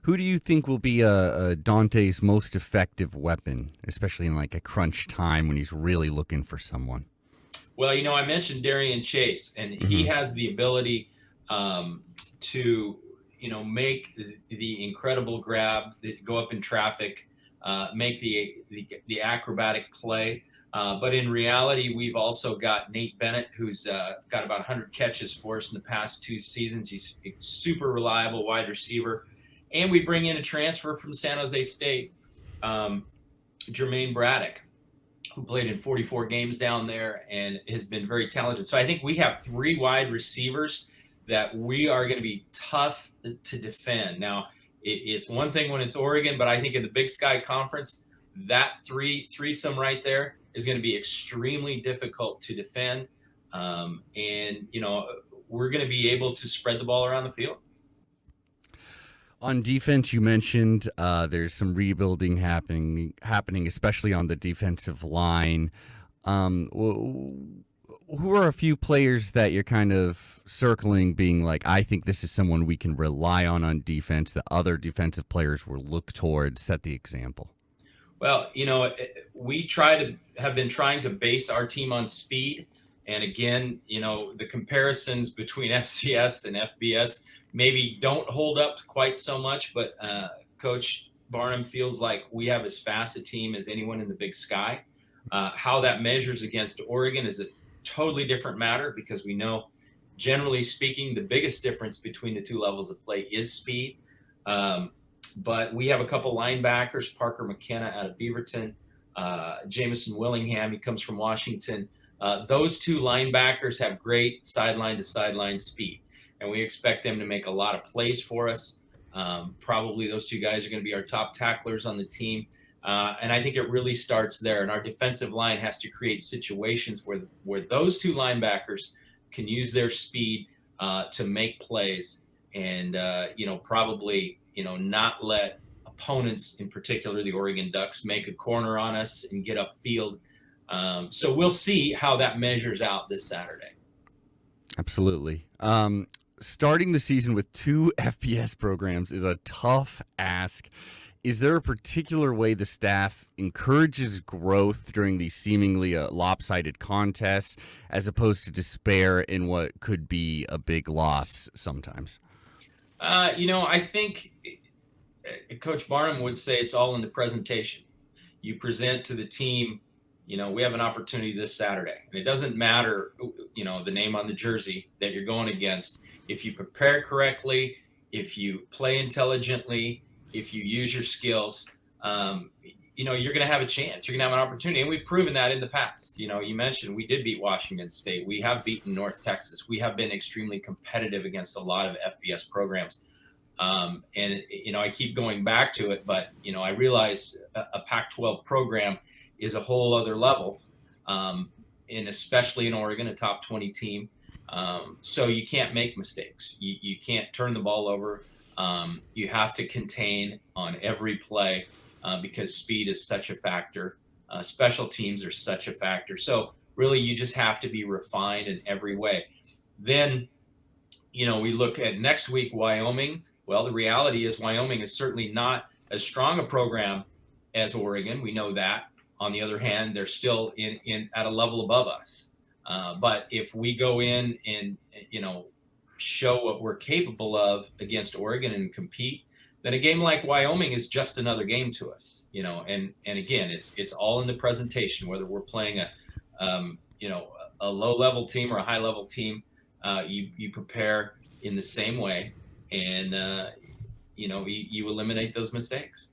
Who do you think will be Dante's most effective weapon, especially in like a crunch time when he's really looking for someone? Well, I mentioned Darian Chase, and he has the ability to, make the incredible grab, go up in traffic, make the acrobatic play. But in reality, we've also got Nate Bennett, who's got about 100 catches for us in the past 2 seasons. He's a super reliable wide receiver. And we bring in a transfer from San Jose State, Jermaine Braddock, who played in 44 games down there and has been very talented. So I think we have 3 wide receivers that we are going to be tough to defend. Now, it's one thing when it's Oregon, but I think in the Big Sky Conference, that threesome right there is going to be extremely difficult to defend. And we're going to be able to spread the ball around the field. On defense, you mentioned there's some rebuilding happening, especially on the defensive line. Who are a few players that you're kind of circling, being like, I think this is someone we can rely on defense, that other defensive players will look towards, set the example? Well, we have been trying to base our team on speed. And again, the comparisons between FCS and FBS maybe don't hold up quite so much, but Coach Barnum feels like we have as fast a team as anyone in the Big Sky. How that measures against Oregon is a totally different matter, because we know, generally speaking, the biggest difference between the 2 levels of play is speed. But we have a couple linebackers, Parker McKenna out of Beaverton, Jamison Willingham, he comes from Washington. Those 2 linebackers have great sideline-to-sideline speed, and we expect them to make a lot of plays for us. Probably those 2 guys are going to be our top tacklers on the team. And I think it really starts there. And our defensive line has to create situations where those 2 linebackers can use their speed to make plays and, probably, not let opponents, in particular the Oregon Ducks, make a corner on us and get upfield. So we'll see how that measures out this Saturday. Absolutely. Starting the season with 2 FBS programs is a tough ask. Is there a particular way the staff encourages growth during these seemingly lopsided contests, as opposed to despair in what could be a big loss sometimes? I think Coach Barnum would say it's all in the presentation. You present to the team, we have an opportunity this Saturday. And it doesn't matter, the name on the jersey that you're going against. If you prepare correctly, if you play intelligently, if you use your skills, you're going to have a chance. You're going to have an opportunity. And we've proven that in the past. You mentioned we did beat Washington State. We have beaten North Texas. We have been extremely competitive against a lot of FBS programs. And I keep going back to it, but, I realize a Pac-12 program is a whole other level, and especially in Oregon, a top 20 team. So you can't make mistakes. You can't turn the ball over. You have to contain on every play because speed is such a factor. Special teams are such a factor. So really, you just have to be refined in every way. Then, we look at next week, Wyoming. Well, the reality is Wyoming is certainly not as strong a program as Oregon. We know that. On the other hand, they're still in at a level above us. But if we go in and, show what we're capable of against Oregon and compete, then a game like Wyoming is just another game to us, and again, it's all in the presentation, whether we're playing a low level team or a high level team, you prepare in the same way, and, you eliminate those mistakes.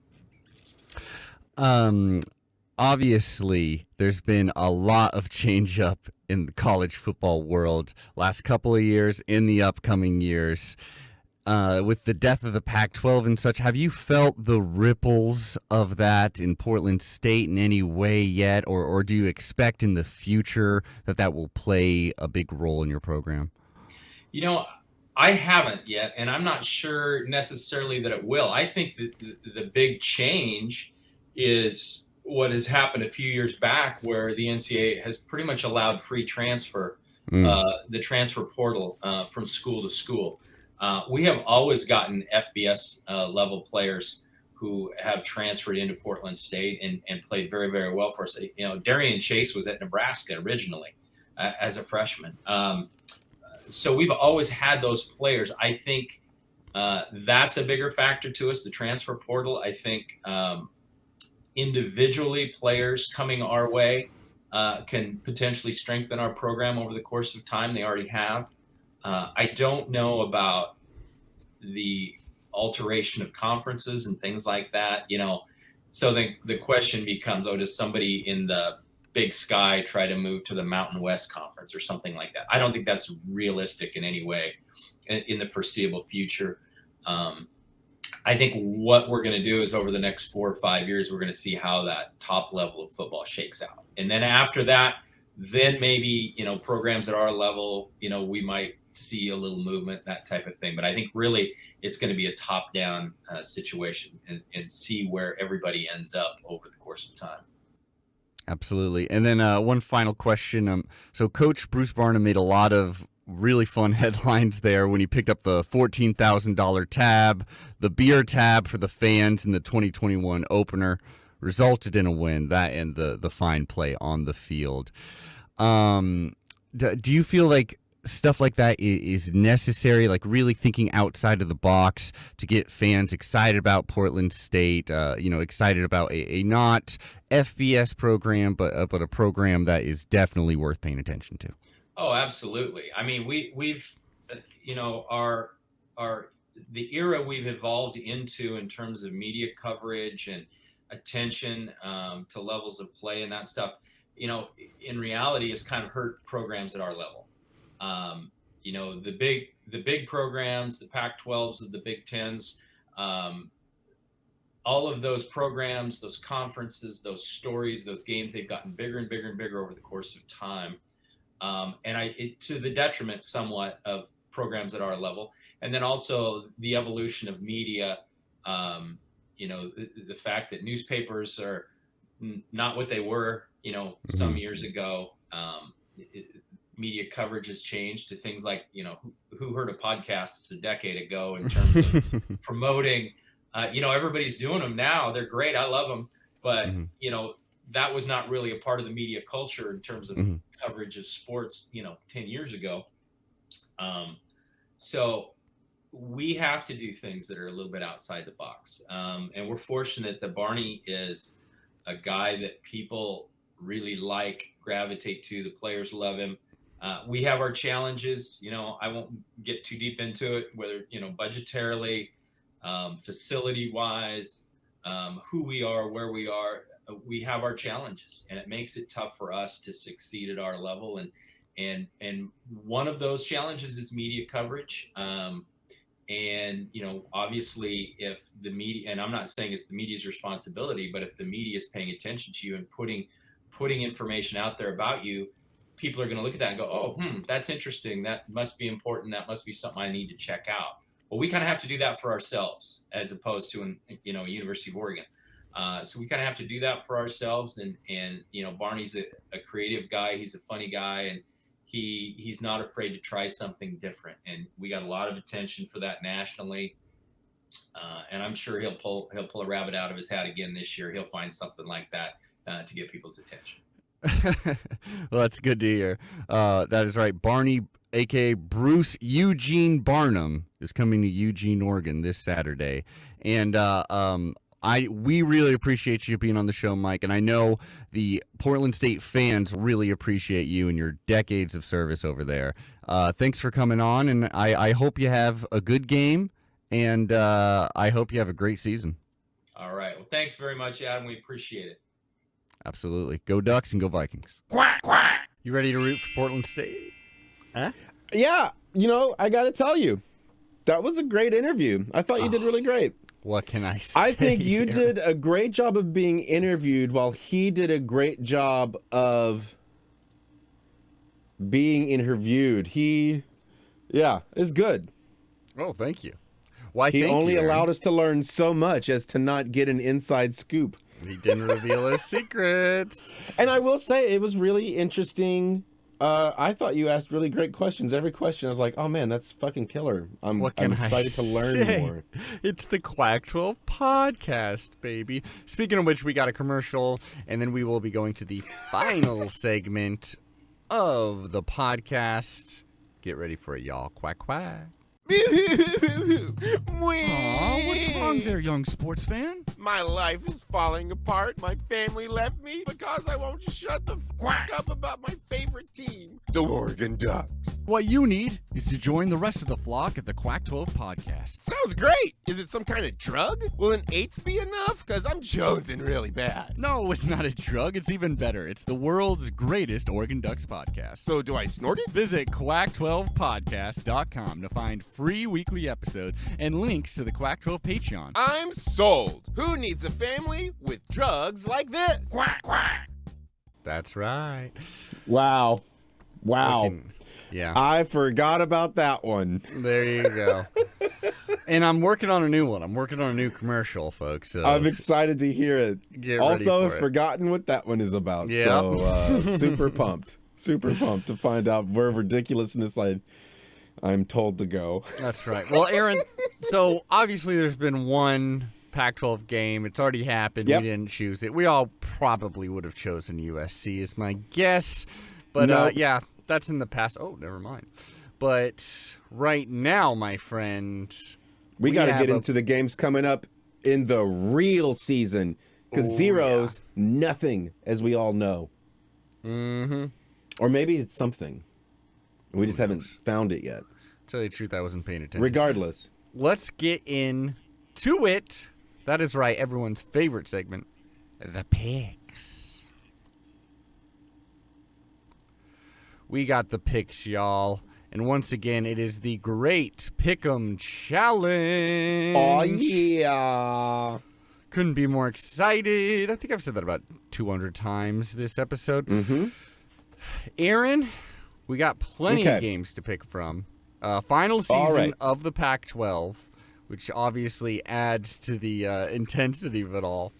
Obviously, there's been a lot of change up in the college football world last couple of years, in the upcoming years. With the death of the Pac-12 and such, have you felt the ripples of that in Portland State in any way yet, or do you expect in the future that will play a big role in your program? I haven't yet, and I'm not sure necessarily that it will. I think that the big change is what has happened a few years back, where the NCAA has pretty much allowed free transfer, the transfer portal from school to school. We have always gotten FBS level players who have transferred into Portland State and played very, very well for us. Darian Chase was at Nebraska originally as a freshman. So we've always had those players. I think that's a bigger factor to us, the transfer portal. I think individually players coming our way can potentially strengthen our program over the course of time. They already have. I don't know about the alteration of conferences and things like that, so the question becomes, does somebody in the Big Sky try to move to the Mountain West Conference or something like that? I don't think that's realistic in any way in the foreseeable future. I think what we're going to do is over the next 4 or 5 years, we're going to see how that top level of football shakes out. And then after that, then maybe, programs at our level, we might see a little movement, that type of thing. But I think really it's going to be a top-down situation and see where everybody ends up over the course of time. Absolutely. And then one final question. So Coach Bruce Barnum made a lot of really fun headlines there when he picked up the $14,000 tab, the beer tab for the fans in the 2021 opener, resulted in a win, that and the fine play on the field. Do you feel like stuff like that is necessary, like really thinking outside of the box to get fans excited about Portland State, excited about a not FBS program, but a program that is definitely worth paying attention to? Oh, absolutely. I mean, we've, the era we've evolved into in terms of media coverage and attention to levels of play and that stuff, in reality, has kind of hurt programs at our level. The big programs, the Pac-12s, the Big Tens, all of those programs, those conferences, those stories, those games, they've gotten bigger and bigger and bigger over the course of time. To the detriment somewhat of programs at our level. And then also the evolution of media, the fact that newspapers are not what they were, some years ago. Media coverage has changed to things like, who heard of podcasts a decade ago in terms of promoting, everybody's doing them now. They're great. I love them. But, that was not really a part of the media culture in terms of coverage of sports, 10 years ago. So we have to do things that are a little bit outside the box. And we're fortunate that Barney is a guy that people really gravitate to. The players love him. We have our challenges. I won't get too deep into it, whether, budgetarily, facility wise, who we are, where we are. We have our challenges, and it makes it tough for us to succeed at our level. And one of those challenges is media coverage. Obviously, if the media, and I'm not saying it's the media's responsibility, but if the media is paying attention to you and putting information out there about you, people are going to look at that and go, oh, that's interesting. That must be important. That must be something I need to check out. Well, we kind of have to do that for ourselves as opposed to University of Oregon. So we kind of have to do that for ourselves. And Barney's a creative guy. He's a funny guy, and he's not afraid to try something different. And we got a lot of attention for that nationally. And I'm sure he'll pull a rabbit out of his hat again this year. He'll find something like that to get people's attention. Well, that's good to hear. That is right. Barney, a.k.a. Bruce Eugene Barnum, is coming to Eugene, Oregon this Saturday. And we really appreciate you being on the show, Mike. And I know the Portland State fans really appreciate you and your decades of service over there. Thanks for coming on, and I hope you have a good game, and I hope you have a great season. All right. Well, thanks very much, Adam. We appreciate it. Absolutely. Go Ducks and go Vikings. Quack, quack. You ready to root for Portland State? Huh? Yeah. I got to tell you, that was a great interview. I thought you did really great. What can I say? I think you did a great job of being interviewed while he did a great job of being interviewed. It's good. Oh, thank you. Why? He only allowed us to learn so much as to not get an inside scoop He didn't reveal his secrets. And I will say, it was really interesting. I thought you asked really great questions. Every question, I was like, oh man, that's fucking killer. I'm excited to learn more. It's the Quack 12 podcast, baby. Speaking of which, we got a commercial, and then we will be going to the final segment of the podcast. Get ready for it, y'all. Quack, quack. Aw, What's wrong there, young sports fan? My life is falling apart. My family left me because I won't shut the fuck up about my favorite team, the Oregon Ducks. What you need is to join the rest of the flock at the Quack 12 podcast. Sounds great. Is it some kind of drug? Will an eighth be enough? Because I'm jonesing really bad. No, it's not a drug. It's even better. It's the world's greatest Oregon Ducks podcast. So do I snort it? Visit quack12podcast.com to find free weekly episodes and links to the Quack 12 Patreon. I'm sold. Who needs a family with drugs like this? Quack, quack. That's right. Wow. Yeah. I forgot about that one. There you go. And I'm working on a new one. I'm working on a new commercial, folks. So I'm excited to hear it. Get Also, ready for it. forgotten what that one is about. Yeah. So super pumped. Super pumped to find out where ridiculousness I'm told to go. That's right. Well, Aaron, so obviously there's been one Pac-12 game. It's already happened. Yep. We didn't choose it. We all probably would have chosen USC is my guess. But Nope. yeah, that's in the past. Oh, never mind. But right now, my friend, We got to have get into the games coming up in the real season. Because zeros, nothing, as we all know. Mm-hmm. Or maybe it's something. We just haven't found it yet. Tell you the truth, I wasn't paying attention. Regardless. Let's get into it. That is right, everyone's favorite segment, the picks. We got the picks, y'all. And once again, it is the Great Pick'em Challenge. Oh, yeah. Couldn't be more excited. I think I've said that about 200 times this episode. Mm-hmm. Aaron, we got plenty Okay. of games to pick from. Final season of the Pac-12, which obviously adds to the intensity of it all.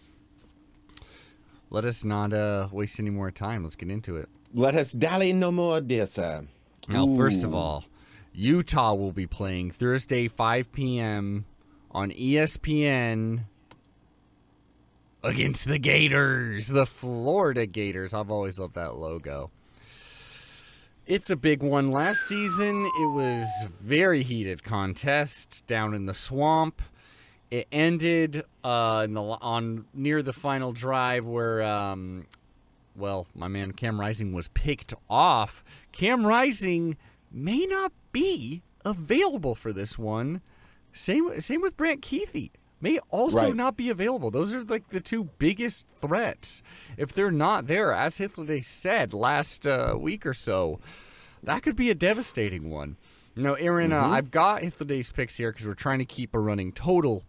Let us not waste any more time. Let's get into it. Let us dally no more, dear sir. Now, first of Ooh. all, Utah will be playing Thursday, 5 p.m. on ESPN against the Gators, the Florida Gators. I've always loved that logo. It's a big one. Last season, it was very heated contest down in the swamp. It ended near the final drive where, my man Cam Rising was picked off. Cam Rising may not be available for this one. Same with Brant Keithy. May also not be available. Those are like the two biggest threats. If they're not there, as Hitler said last week or so, that could be a devastating one. Now, Aaron, I've got Hitler's picks here because we're trying to keep a running total.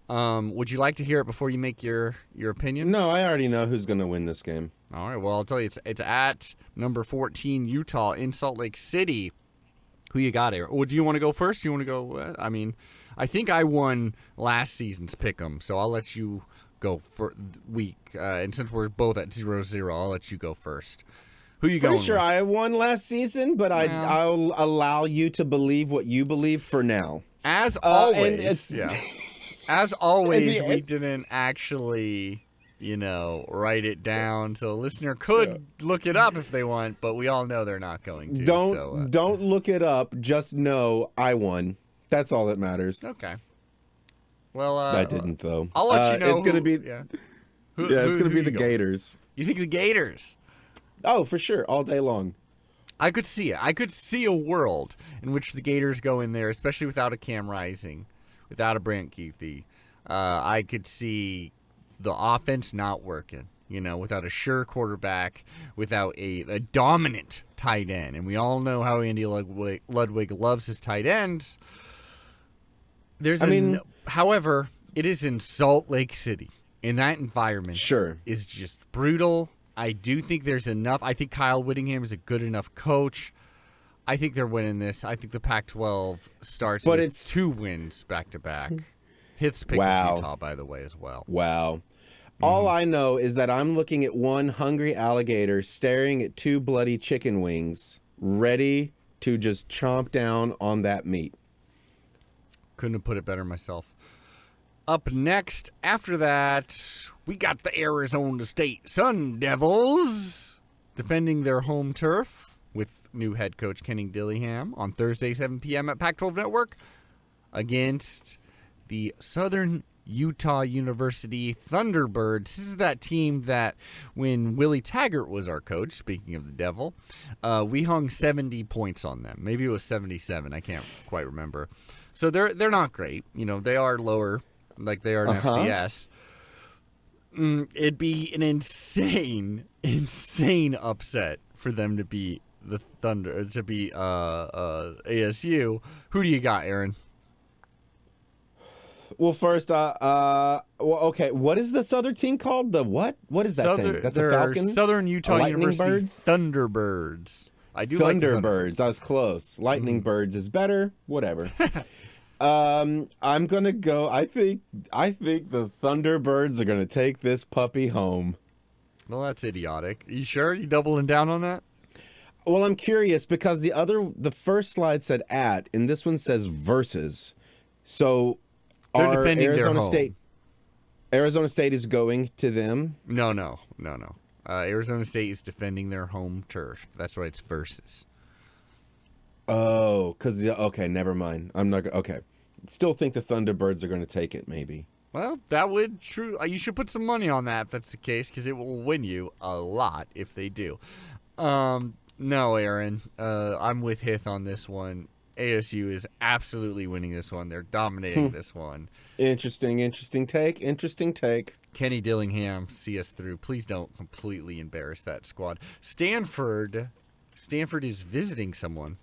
Would you like to hear it before you make your opinion? No, I already know who's going to win this game. All right, well, I'll tell you, it's at number 14, Utah, in Salt Lake City. Who you got here? Or do you want to go first? Do you want to go? I think I won last season's pick'em, so I'll let you go for week. And since we're both at 0-0, I'll let you go first. Who you going Pretty sure with? I won last season, but I'll allow you to believe what you believe for now. As and always, it's- yeah. As always, And we didn't actually, write it down, so a listener could look it up if they want, but we all know they're not going to. Don't look it up. Just know I won. That's all that matters. Okay. Well, I didn't though. I'll let you know. It's gonna be. Yeah. It's gonna be the Gators. You think the Gators? Oh, for sure, all day long. I could see it. I could see a world in which the Gators go in there, especially without a Cam Rising, without a Brant Keithy. I could see the offense not working, without a sure quarterback, without a dominant tight end. And we all know how Andy Ludwig loves his tight ends. However, it is in Salt Lake City. In that environment is just brutal. I do think there's enough. I think Kyle Whittingham is a good enough coach. I think they're winning this. I think the Pac-12 starts with 2 wins back-to-back. Hith's pick is Utah, by the way, as well. Wow. All I know is that I'm looking at one hungry alligator staring at 2 bloody chicken wings, ready to just chomp down on that meat. Couldn't have put it better myself. Up next, after that, we got the Arizona State Sun Devils defending their home turf with new head coach Kenny Dillingham on Thursday, 7 p.m. at Pac-12 Network against the Southern Utah University Thunderbirds. This is that team that when Willie Taggart was our coach, speaking of the devil, we hung 70 points on them. Maybe it was 77. I can't quite remember. So they're not great. You know, they are lower, like they are an FCS. It'd be an insane upset for them to beat the Thunder, to beat ASU. Who do you got, Aaron? Well, first, okay. What is this other team called? The what? What is that thing? That's a Falcon? Southern Utah University Birds? Thunderbirds. I do Thunderbirds. I was close. Lightning Birds is better. Whatever. I'm gonna go. I think the Thunderbirds are gonna take this puppy home. Well, that's idiotic. You sure? You doubling down on that? Well, I'm curious because the first slide said at, and this one says versus. So. They're defending their home. Arizona State is going to them? No. Arizona State is defending their home turf. That's why it's versus. Oh, okay, never mind. I'm not okay. Still think the Thunderbirds are going to take it, maybe. Well, that would true. You should put some money on that if that's the case, because it will win you a lot if they do. No, Aaron. I'm with Hith on this one. ASU is absolutely winning this one. They're dominating this one. Interesting take. Kenny Dillingham, see us through. Please don't completely embarrass that squad. Stanford is visiting someone.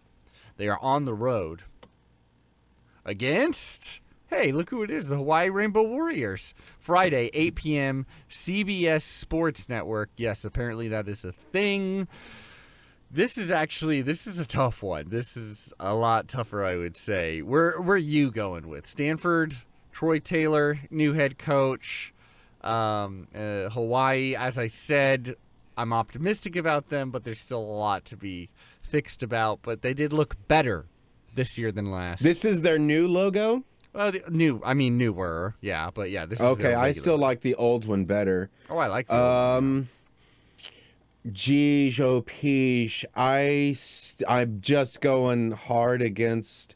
They are on the road against, hey, look who it is, the Hawaii Rainbow Warriors. Friday, 8 p.m., CBS Sports Network. Yes, apparently that is a thing. This is a tough one. This is a lot tougher, I would say. Where are you going with? Stanford, Troy Taylor, new head coach. Hawaii, as I said, I'm optimistic about them, but there's still a lot to be fixed about. But they did look better this year than last. This is their new logo? Newer. Yeah, but yeah, this is okay, I still like the old one better. Oh, I like the old one. Geez, oh, peesh. I'm just going hard against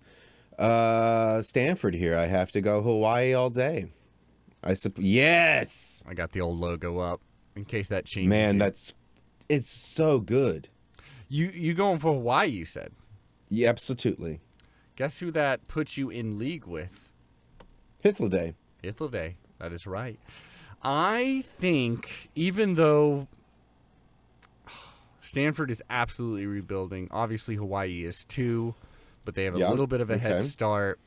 Stanford here. I have to go Hawaii all day. Yes! I got the old logo up in case that changes. Man, it's so good. You going for Hawaii, you said? Yeah, absolutely. Guess who that puts you in league with? Hithliday. That is right. I think even though Stanford is absolutely rebuilding. Obviously, Hawaii is too, but they have a little bit of a head start.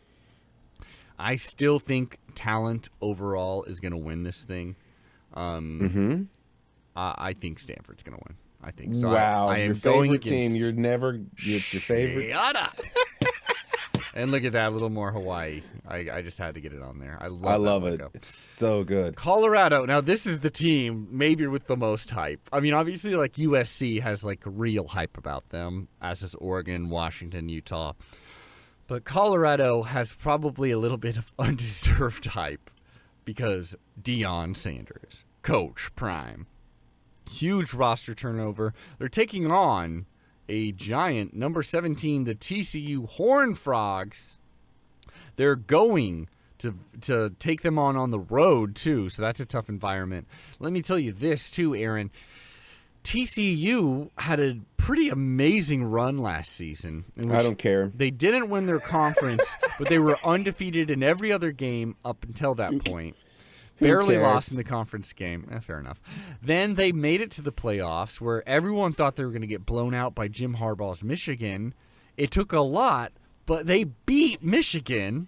I still think talent overall is going to win this thing. I think Stanford's going to win. I think so. Wow, I am your going favorite against... team. It's your favorite. Shut up. And look at that, a little more Hawaii. I just had to get it on there. I love it. It's so good. Colorado. Now, this is the team maybe with the most hype. I mean, obviously, like USC has like real hype about them, as is Oregon, Washington, Utah. But Colorado has probably a little bit of undeserved hype because Deion Sanders, Coach Prime. Huge roster turnover. They're taking on a giant, number 17, the TCU Horned Frogs. They're going to take them on the road, too, so that's a tough environment. Let me tell you this, too, Aaron. TCU had a pretty amazing run last season. I don't care. They didn't win their conference, but they were undefeated in every other game up until that point. Barely lost in the conference game. Fair enough. Then they made it to the playoffs where everyone thought they were going to get blown out by Jim Harbaugh's Michigan. It took a lot, but they beat Michigan.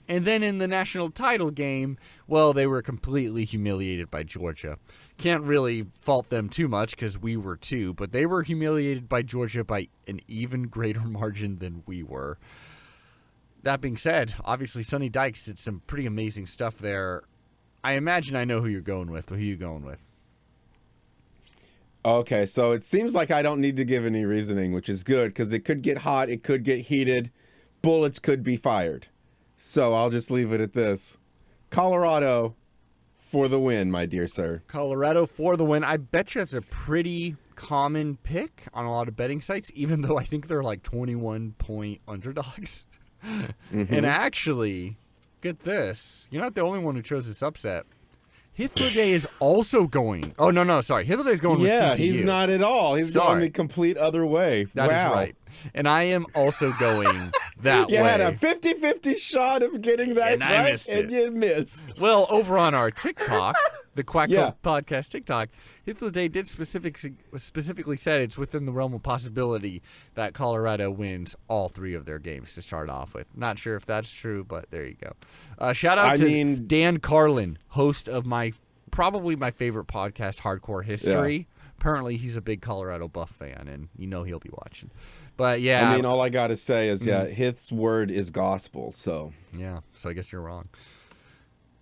And then in the national title game, well, they were completely humiliated by Georgia. Can't really fault them too much because we were too, but they were humiliated by Georgia by an even greater margin than we were. That being said, obviously Sonny Dykes did some pretty amazing stuff there. I imagine I know who you're going with, but who are you going with? Okay, so it seems like I don't need to give any reasoning, which is good, because it could get hot, it could get heated, bullets could be fired. So I'll just leave it at this. Colorado for the win, my dear sir. Colorado for the win. I bet you it's a pretty common pick on a lot of betting sites, even though I think they're like 21-point underdogs. And actually, get this. You're not the only one who chose this upset. Hythloday is also going. Oh, no, sorry. Hythloday going with TCU. Yeah, he's not at all. He's going the complete other way. That is right. And I am also going that way. You had a 50-50 shot of getting that and right, I missed it. And you missed. Well, over on our TikTok, the Quack Podcast TikTok, Hythloday did specifically said it's within the realm of possibility that Colorado wins all 3 of their games to start off with. Not sure if that's true, but there you go. Shout out to Dan Carlin, host of probably my favorite podcast, Hardcore History. Yeah. Apparently, he's a big Colorado Buff fan, and he'll be watching. But yeah, I mean, all I gotta say is, Hith's word is gospel. So yeah, so I guess you're wrong.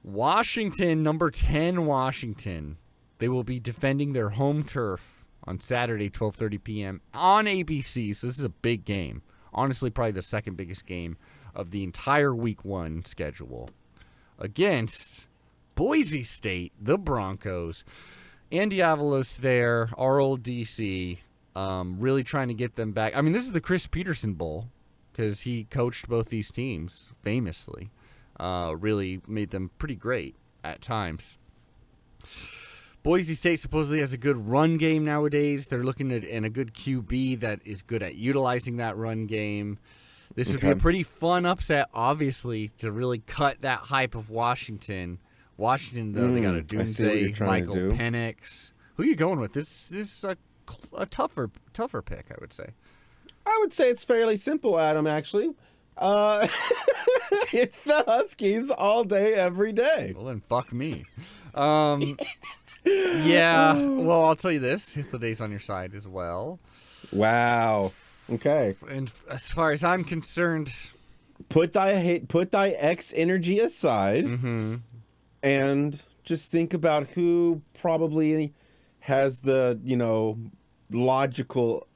Washington, number 10, Washington. They will be defending their home turf on Saturday, 12:30 p.m. on ABC. So this is a big game. Honestly, probably the second biggest game of the entire Week 1 schedule against Boise State, the Broncos. Andy Avalos there, our old DC, really trying to get them back. I mean, this is the Chris Peterson Bowl because he coached both these teams famously. Really made them pretty great at times. Boise State supposedly has a good run game nowadays. They're looking at a good QB that is good at utilizing that run game. This would be a pretty fun upset, obviously, to really cut that hype of Washington. Washington, though, they got a Doomsday, Michael Penix. Who are you going with? This is a tougher pick, I would say. I would say it's fairly simple, Adam, actually. It's the Huskies all day, every day. Well, then fuck me. Yeah, well, I'll tell you this. Hythloday's on your side as well. Wow. Okay. And as far as I'm concerned... Put thy X energy aside and just think about who probably has the, logical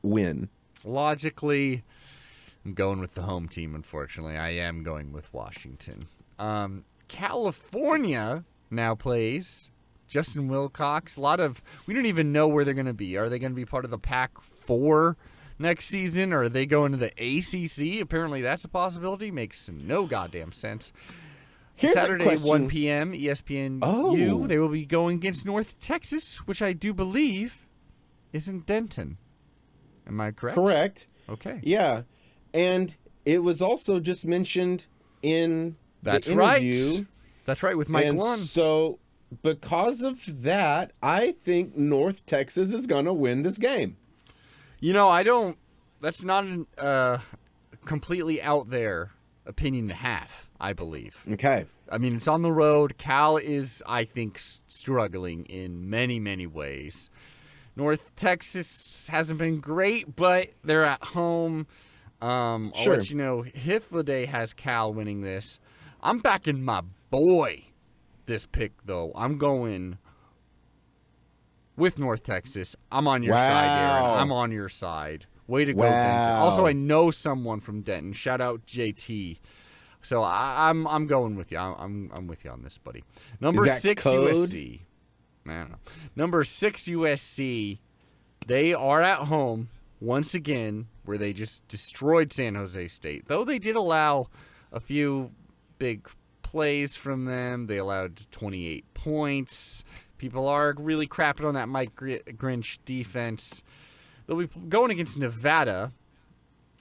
win. Logically, I'm going with the home team, unfortunately. I am going with Washington. California now plays Justin Wilcox. We don't even know where they're going to be. Are they going to be part of the Pac-4 next season, or are they going to the ACC? Apparently that's a possibility. Makes no goddamn sense. Here's Saturday, 1 p.m., ESPNU. They will be going against North Texas, which I do believe is in Denton. Am I correct? Correct. Okay. Yeah. And it was also just mentioned in the interview. Right. That's right, with Mike Lund. So, because of that, I think North Texas is going to win this game. That's not a completely out there opinion to have, I believe. Okay. I mean, it's on the road. Cal is, I think, struggling in many, many ways. North Texas hasn't been great, but they're at home. I'll let you know, Hythloday has Cal winning this. I'm backing my boy this pick, though. I'm going with North Texas. I'm on your side, Aaron. I'm on your side. Way to go, Denton. Also, I know someone from Denton. Shout out JT. So I'm going with you. I'm with you on this, buddy. Number 6 USC. I don't know. Number 6 USC. They are at home once again, where they just destroyed San Jose State. Though they did allow a few big plays from them. They allowed 28 points. People are really crapping on that Mike Grinch defense. They'll be going against Nevada,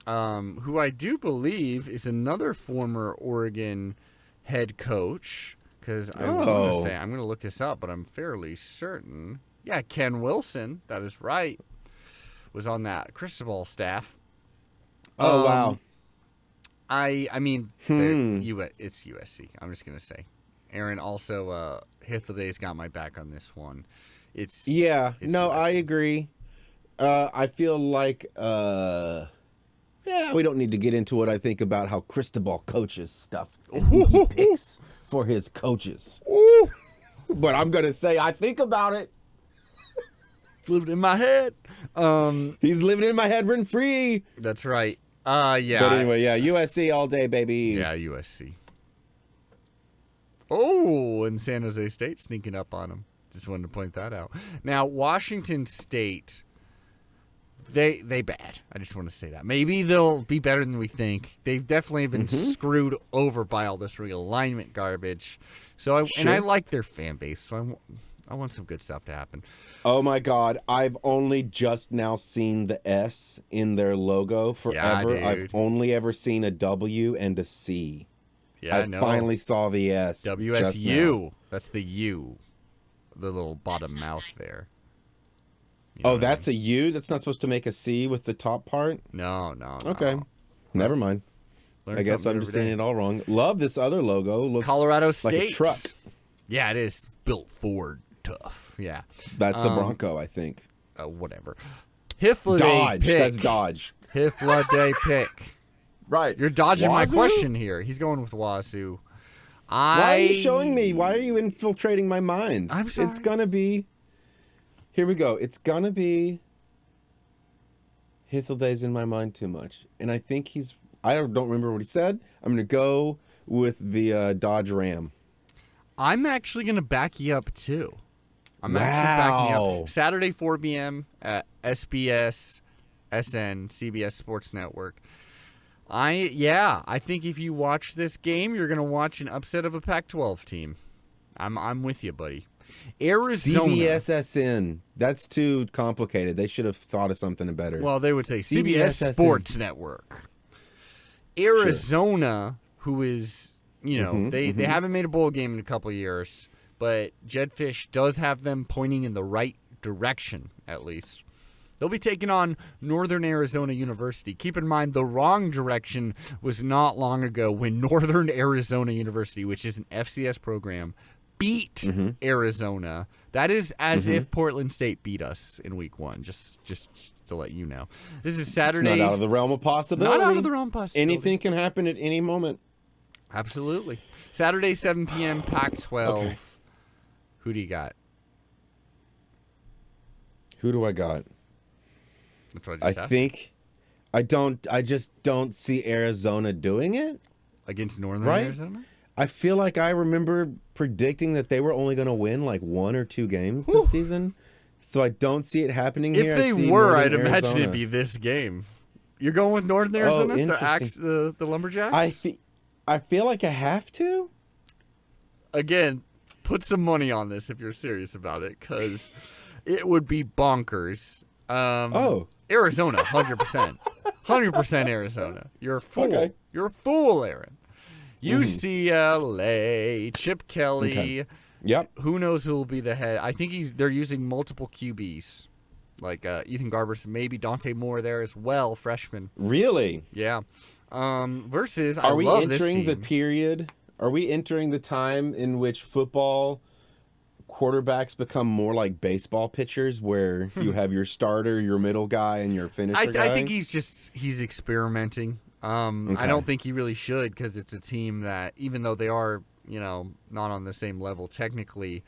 who I do believe is another former Oregon head coach. Because I'm going to look this up, but I'm fairly certain. Yeah, Ken Wilson, that is right, was on that Cristobal staff. Oh, wow. I mean, it's USC. I'm just going to say. Aaron, also, Hythloday's got my back on this one. It's USC. I agree. I feel like, we don't need to get into what I think about how Cristobal coaches stuff and who he picks for his coaches. Ooh. But I'm going to say I think about it. Lived in my head. He's living in my head rent free. That's right. Yeah. But anyway, yeah, USC all day, baby. Yeah, USC. Oh, and San Jose State sneaking up on them. Just wanted to point that out. Now, Washington State, they bad. I just want to say that. Maybe they'll be better than we think. They've definitely been screwed over by all this realignment garbage. So, and I like their fan base, so I want some good stuff to happen. Oh my God, I've only just now seen the S in their logo forever. Yeah, I've only ever seen a W and a C. Yeah, I finally saw the S. WSU. That's the U. The little bottom mouth there. You Oh, that's a U? That's not supposed to make a C with the top part? No. Okay. Never mind. Learn I guess I'm just saying it all wrong. Love this other logo. Looks Colorado State. like a truck. Yeah, it is. Built Ford tough. Yeah. That's a Bronco, I think. Whatever. Hifladay Dodge. pick. That's Dodge. Hifladay pick. Right. You're dodging my Wazoo? question here. He's going with Wazoo. Why are you showing me? Why are you infiltrating my mind? I'm sorry. It's going to be... Here we go. It's going to be... Hithilday's in my mind too much. And I think he's... I don't remember what he said. I'm going to go with the Dodge Ram. I'm actually going to back you up, too. I'm actually backing you up. Saturday, 4 p.m. at SBS, SN, CBS Sports Network. I think if you watch this game, you're going to watch an upset of a Pac-12 team. I'm with you, buddy. Arizona. CBSSN. That's too complicated. They should have thought of something better. Well, they would say CBS Sports Network. Arizona, who is, they haven't made a bowl game in a couple of years, but Jed Fish does have them pointing in the right direction, at least. They'll be taking on Northern Arizona University. Keep in mind, the wrong direction was not long ago when Northern Arizona University, which is an FCS program, beat Arizona. That is as if Portland State beat us in week 1, just to let you know. This is Saturday. It's not out of the realm of possibility. Not out of the realm of possibility. Anything can happen at any moment. Absolutely. Saturday, 7 p.m., Pac-12. Okay. Who do you got? Who do I got? That's what I just asked. I just don't see Arizona doing it. Against Northern Arizona? I feel like I remember predicting that they were only going to win like 1 or 2 games this season. So I don't see it happening here. If they were, I'd imagine it'd be this game. You're going with Northern Arizona? The Lumberjacks? I feel like I have to. Again, put some money on this if you're serious about it, because it would be bonkers. Arizona, 100%. 100% Arizona. You're a fool. Okay. You're a fool, Aaron. UCLA, Chip Kelly. Okay. Yep. Who knows who will be the head? I think they're using multiple QBs, like Ethan Garbers, maybe Dante Moore there as well, freshman. Really? Yeah. Versus, Are we love this entering the team. period? Are we entering the time in which football quarterbacks become more like baseball pitchers, where you have your starter, your middle guy, and your finisher guy? I think he's experimenting. I don't think he really should, because it's a team that, even though they are, not on the same level technically,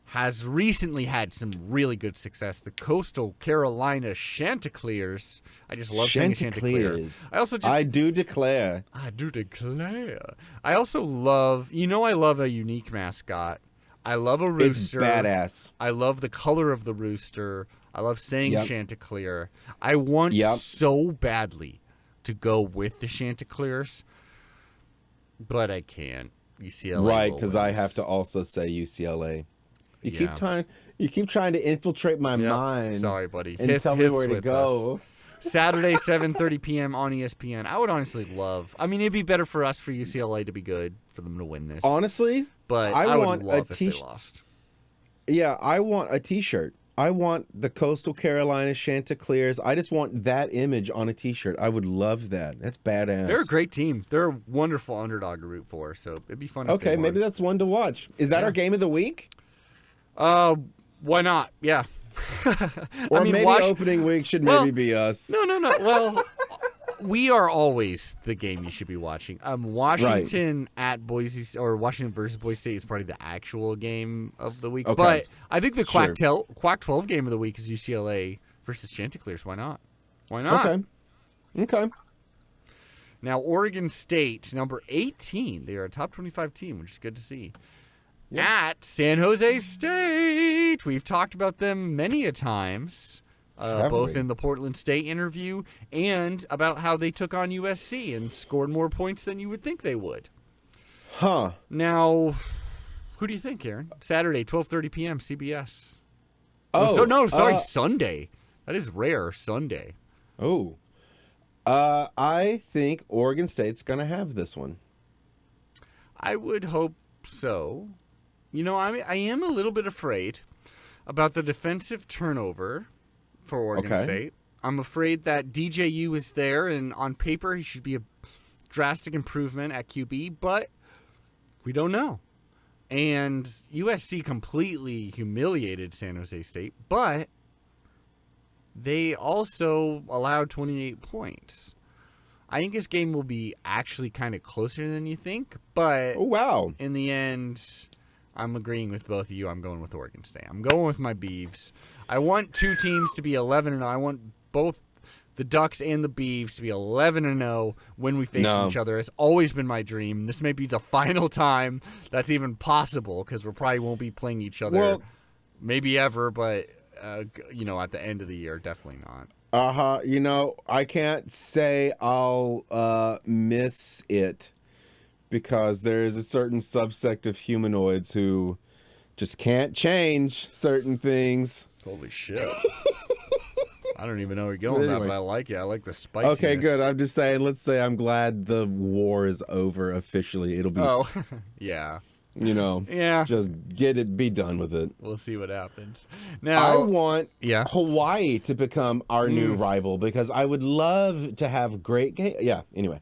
has recently had some really good success. The Coastal Carolina Chanticleers. I just love saying Chanticleer. I do declare. I also love, I love a unique mascot. I love a rooster. It's badass. I love the color of the rooster. I love saying Chanticleer. I want so badly to go with the Chanticleers, but I can't. UCLA, right? Because I have to also say UCLA. You keep trying to infiltrate my mind. Sorry, buddy. And tell me where to go. Saturday, 7:30 p.m. on ESPN. I would honestly love. I mean, it'd be better for us, for UCLA to be good, for them to win this. Honestly, but I would love if they lost. Yeah, I want a T-shirt. I want the Coastal Carolina Chanticleers. I just want that image on a T-shirt. I would love that. That's badass. They're a great team. They're a wonderful underdog to root for. So it'd be fun. Okay, maybe that's one to watch. Is that our game of the week? Why not? Yeah. Or maybe opening week should maybe be us. No. Well, we are always the game you should be watching. Washington at Boise, or Washington versus Boise State is probably the actual game of the week. Okay. But I think the Sure. Quack 12 game of the week is UCLA versus Chanticleers. Why not? Why not? Okay. Now, Oregon State, number 18. They are a top 25 team, which is good to see. Yeah. At San Jose State. We've talked about them many a times, both in the Portland State interview and about how they took on USC and scored more points than you would think they would. Huh. Now, who do you think, Aaron? Saturday, 12:30 p.m., CBS. Oh. Sunday. That is rare, Sunday. Oh. I think Oregon State's going to have this one. I would hope so. You know, I am a little bit afraid about the defensive turnover for Oregon State. I'm afraid that DJU is there, and on paper he should be a drastic improvement at QB, but we don't know. And USC completely humiliated San Jose State, but they also allowed 28 points. I think this game will be actually kind of closer than you think, but in the end, I'm agreeing with both of you. I'm going with Oregon State. I'm going with my Beavs. I want two teams to be 11-0. I want both the Ducks and the Beavs to be 11-0 when we face each other. It's always been my dream. This may be the final time that's even possible because we probably won't be playing each other maybe ever, but at the end of the year, definitely not. I can't say I'll miss it because there is a certain subsect of humanoids who just can't change certain things. Holy shit. I don't even know where you're going with that, but I like it. I like the spiciness. Okay, good. I'm just saying, let's say I'm glad the war is over officially. It'll be... Oh, yeah. Just be done with it. We'll see what happens. Now, I want Hawaii to become our new rival because I would love to have great game. Yeah, anyway.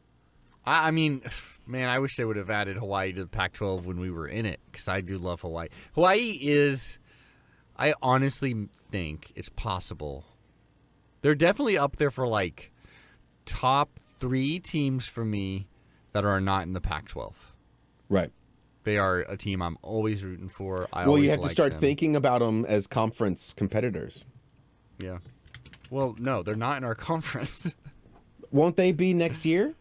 I mean, man, I wish they would have added Hawaii to the Pac-12 when we were in it because I do love Hawaii. Hawaii is, I honestly think it's possible. They're definitely up there for like top 3 teams for me that are not in the Pac-12. Right. They are a team I'm always rooting for. You have to start thinking about them as conference competitors. Yeah. Well, no, they're not in our conference. Won't they be next year?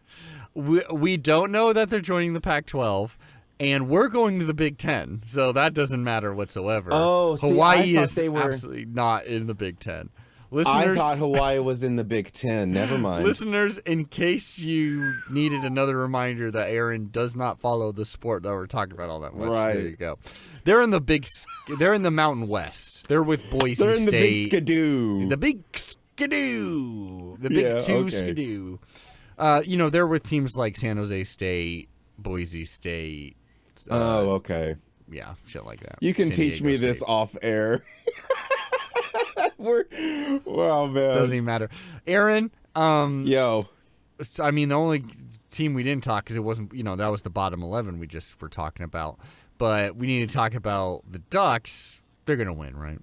We don't know that they're joining the Pac-12, and we're going to the Big Ten, so that doesn't matter whatsoever. Oh, Hawaii is absolutely not in the Big Ten. I thought Hawaii was in the Big Ten. Never mind. Listeners, in case you needed another reminder that Aaron does not follow the sport that we're talking about all that much, there you go. They're in the Mountain West. They're with Boise State. They're in the Big Skidoo. The Big Skidoo. The Big Skidoo. They're with teams like San Jose State, Boise State. Okay. Yeah, shit like that. You can teach me this off air. Wow, man. Doesn't even matter. Aaron, yo. I mean, the only team we didn't talk because it wasn't, that was the bottom 11 we just were talking about. But we need to talk about the Ducks. They're going to win, right?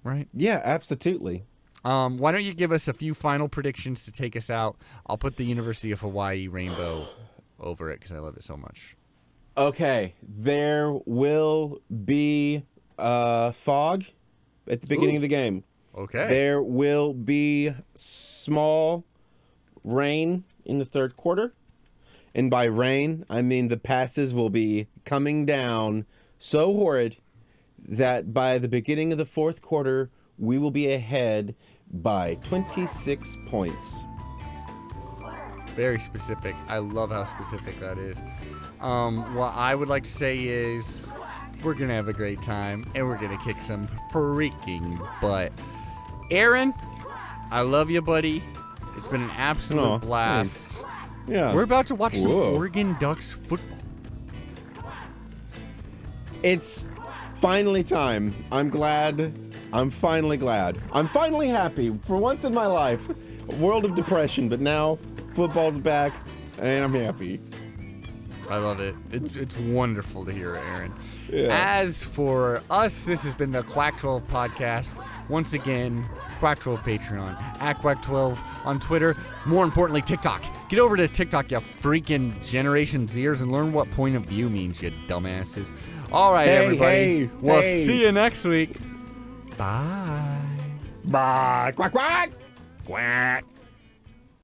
Right? Yeah, absolutely. Why don't you give us a few final predictions to take us out? I'll put the University of Hawaii rainbow over it because I love it so much. Okay. There will be fog at the beginning of the game. Okay. There will be small rain in the third quarter. And by rain, I mean the passes will be coming down so horrid that by the beginning of the fourth quarter, we will be ahead by 26 points. Very specific. I love how specific that is. What I would like to say is we're going to have a great time and we're going to kick some freaking butt. Aaron, I love you, buddy. It's been an absolute blast. Thanks. Yeah. We're about to watch some Oregon Ducks football. It's finally time. I'm glad. I'm finally glad. I'm finally happy for once in my life. A world of depression, but now football's back and I'm happy. I love it. It's wonderful to hear, Aaron. Yeah. As for us, this has been the Quack 12 podcast. Once again, Quack 12 Patreon, at Quack 12 on Twitter. More importantly, TikTok. Get over to TikTok, you freaking Generation Zers, and learn what point of view means, you dumbasses. All right, everybody. We'll see you next week. Bye. Bye. Quack, quack. Quack.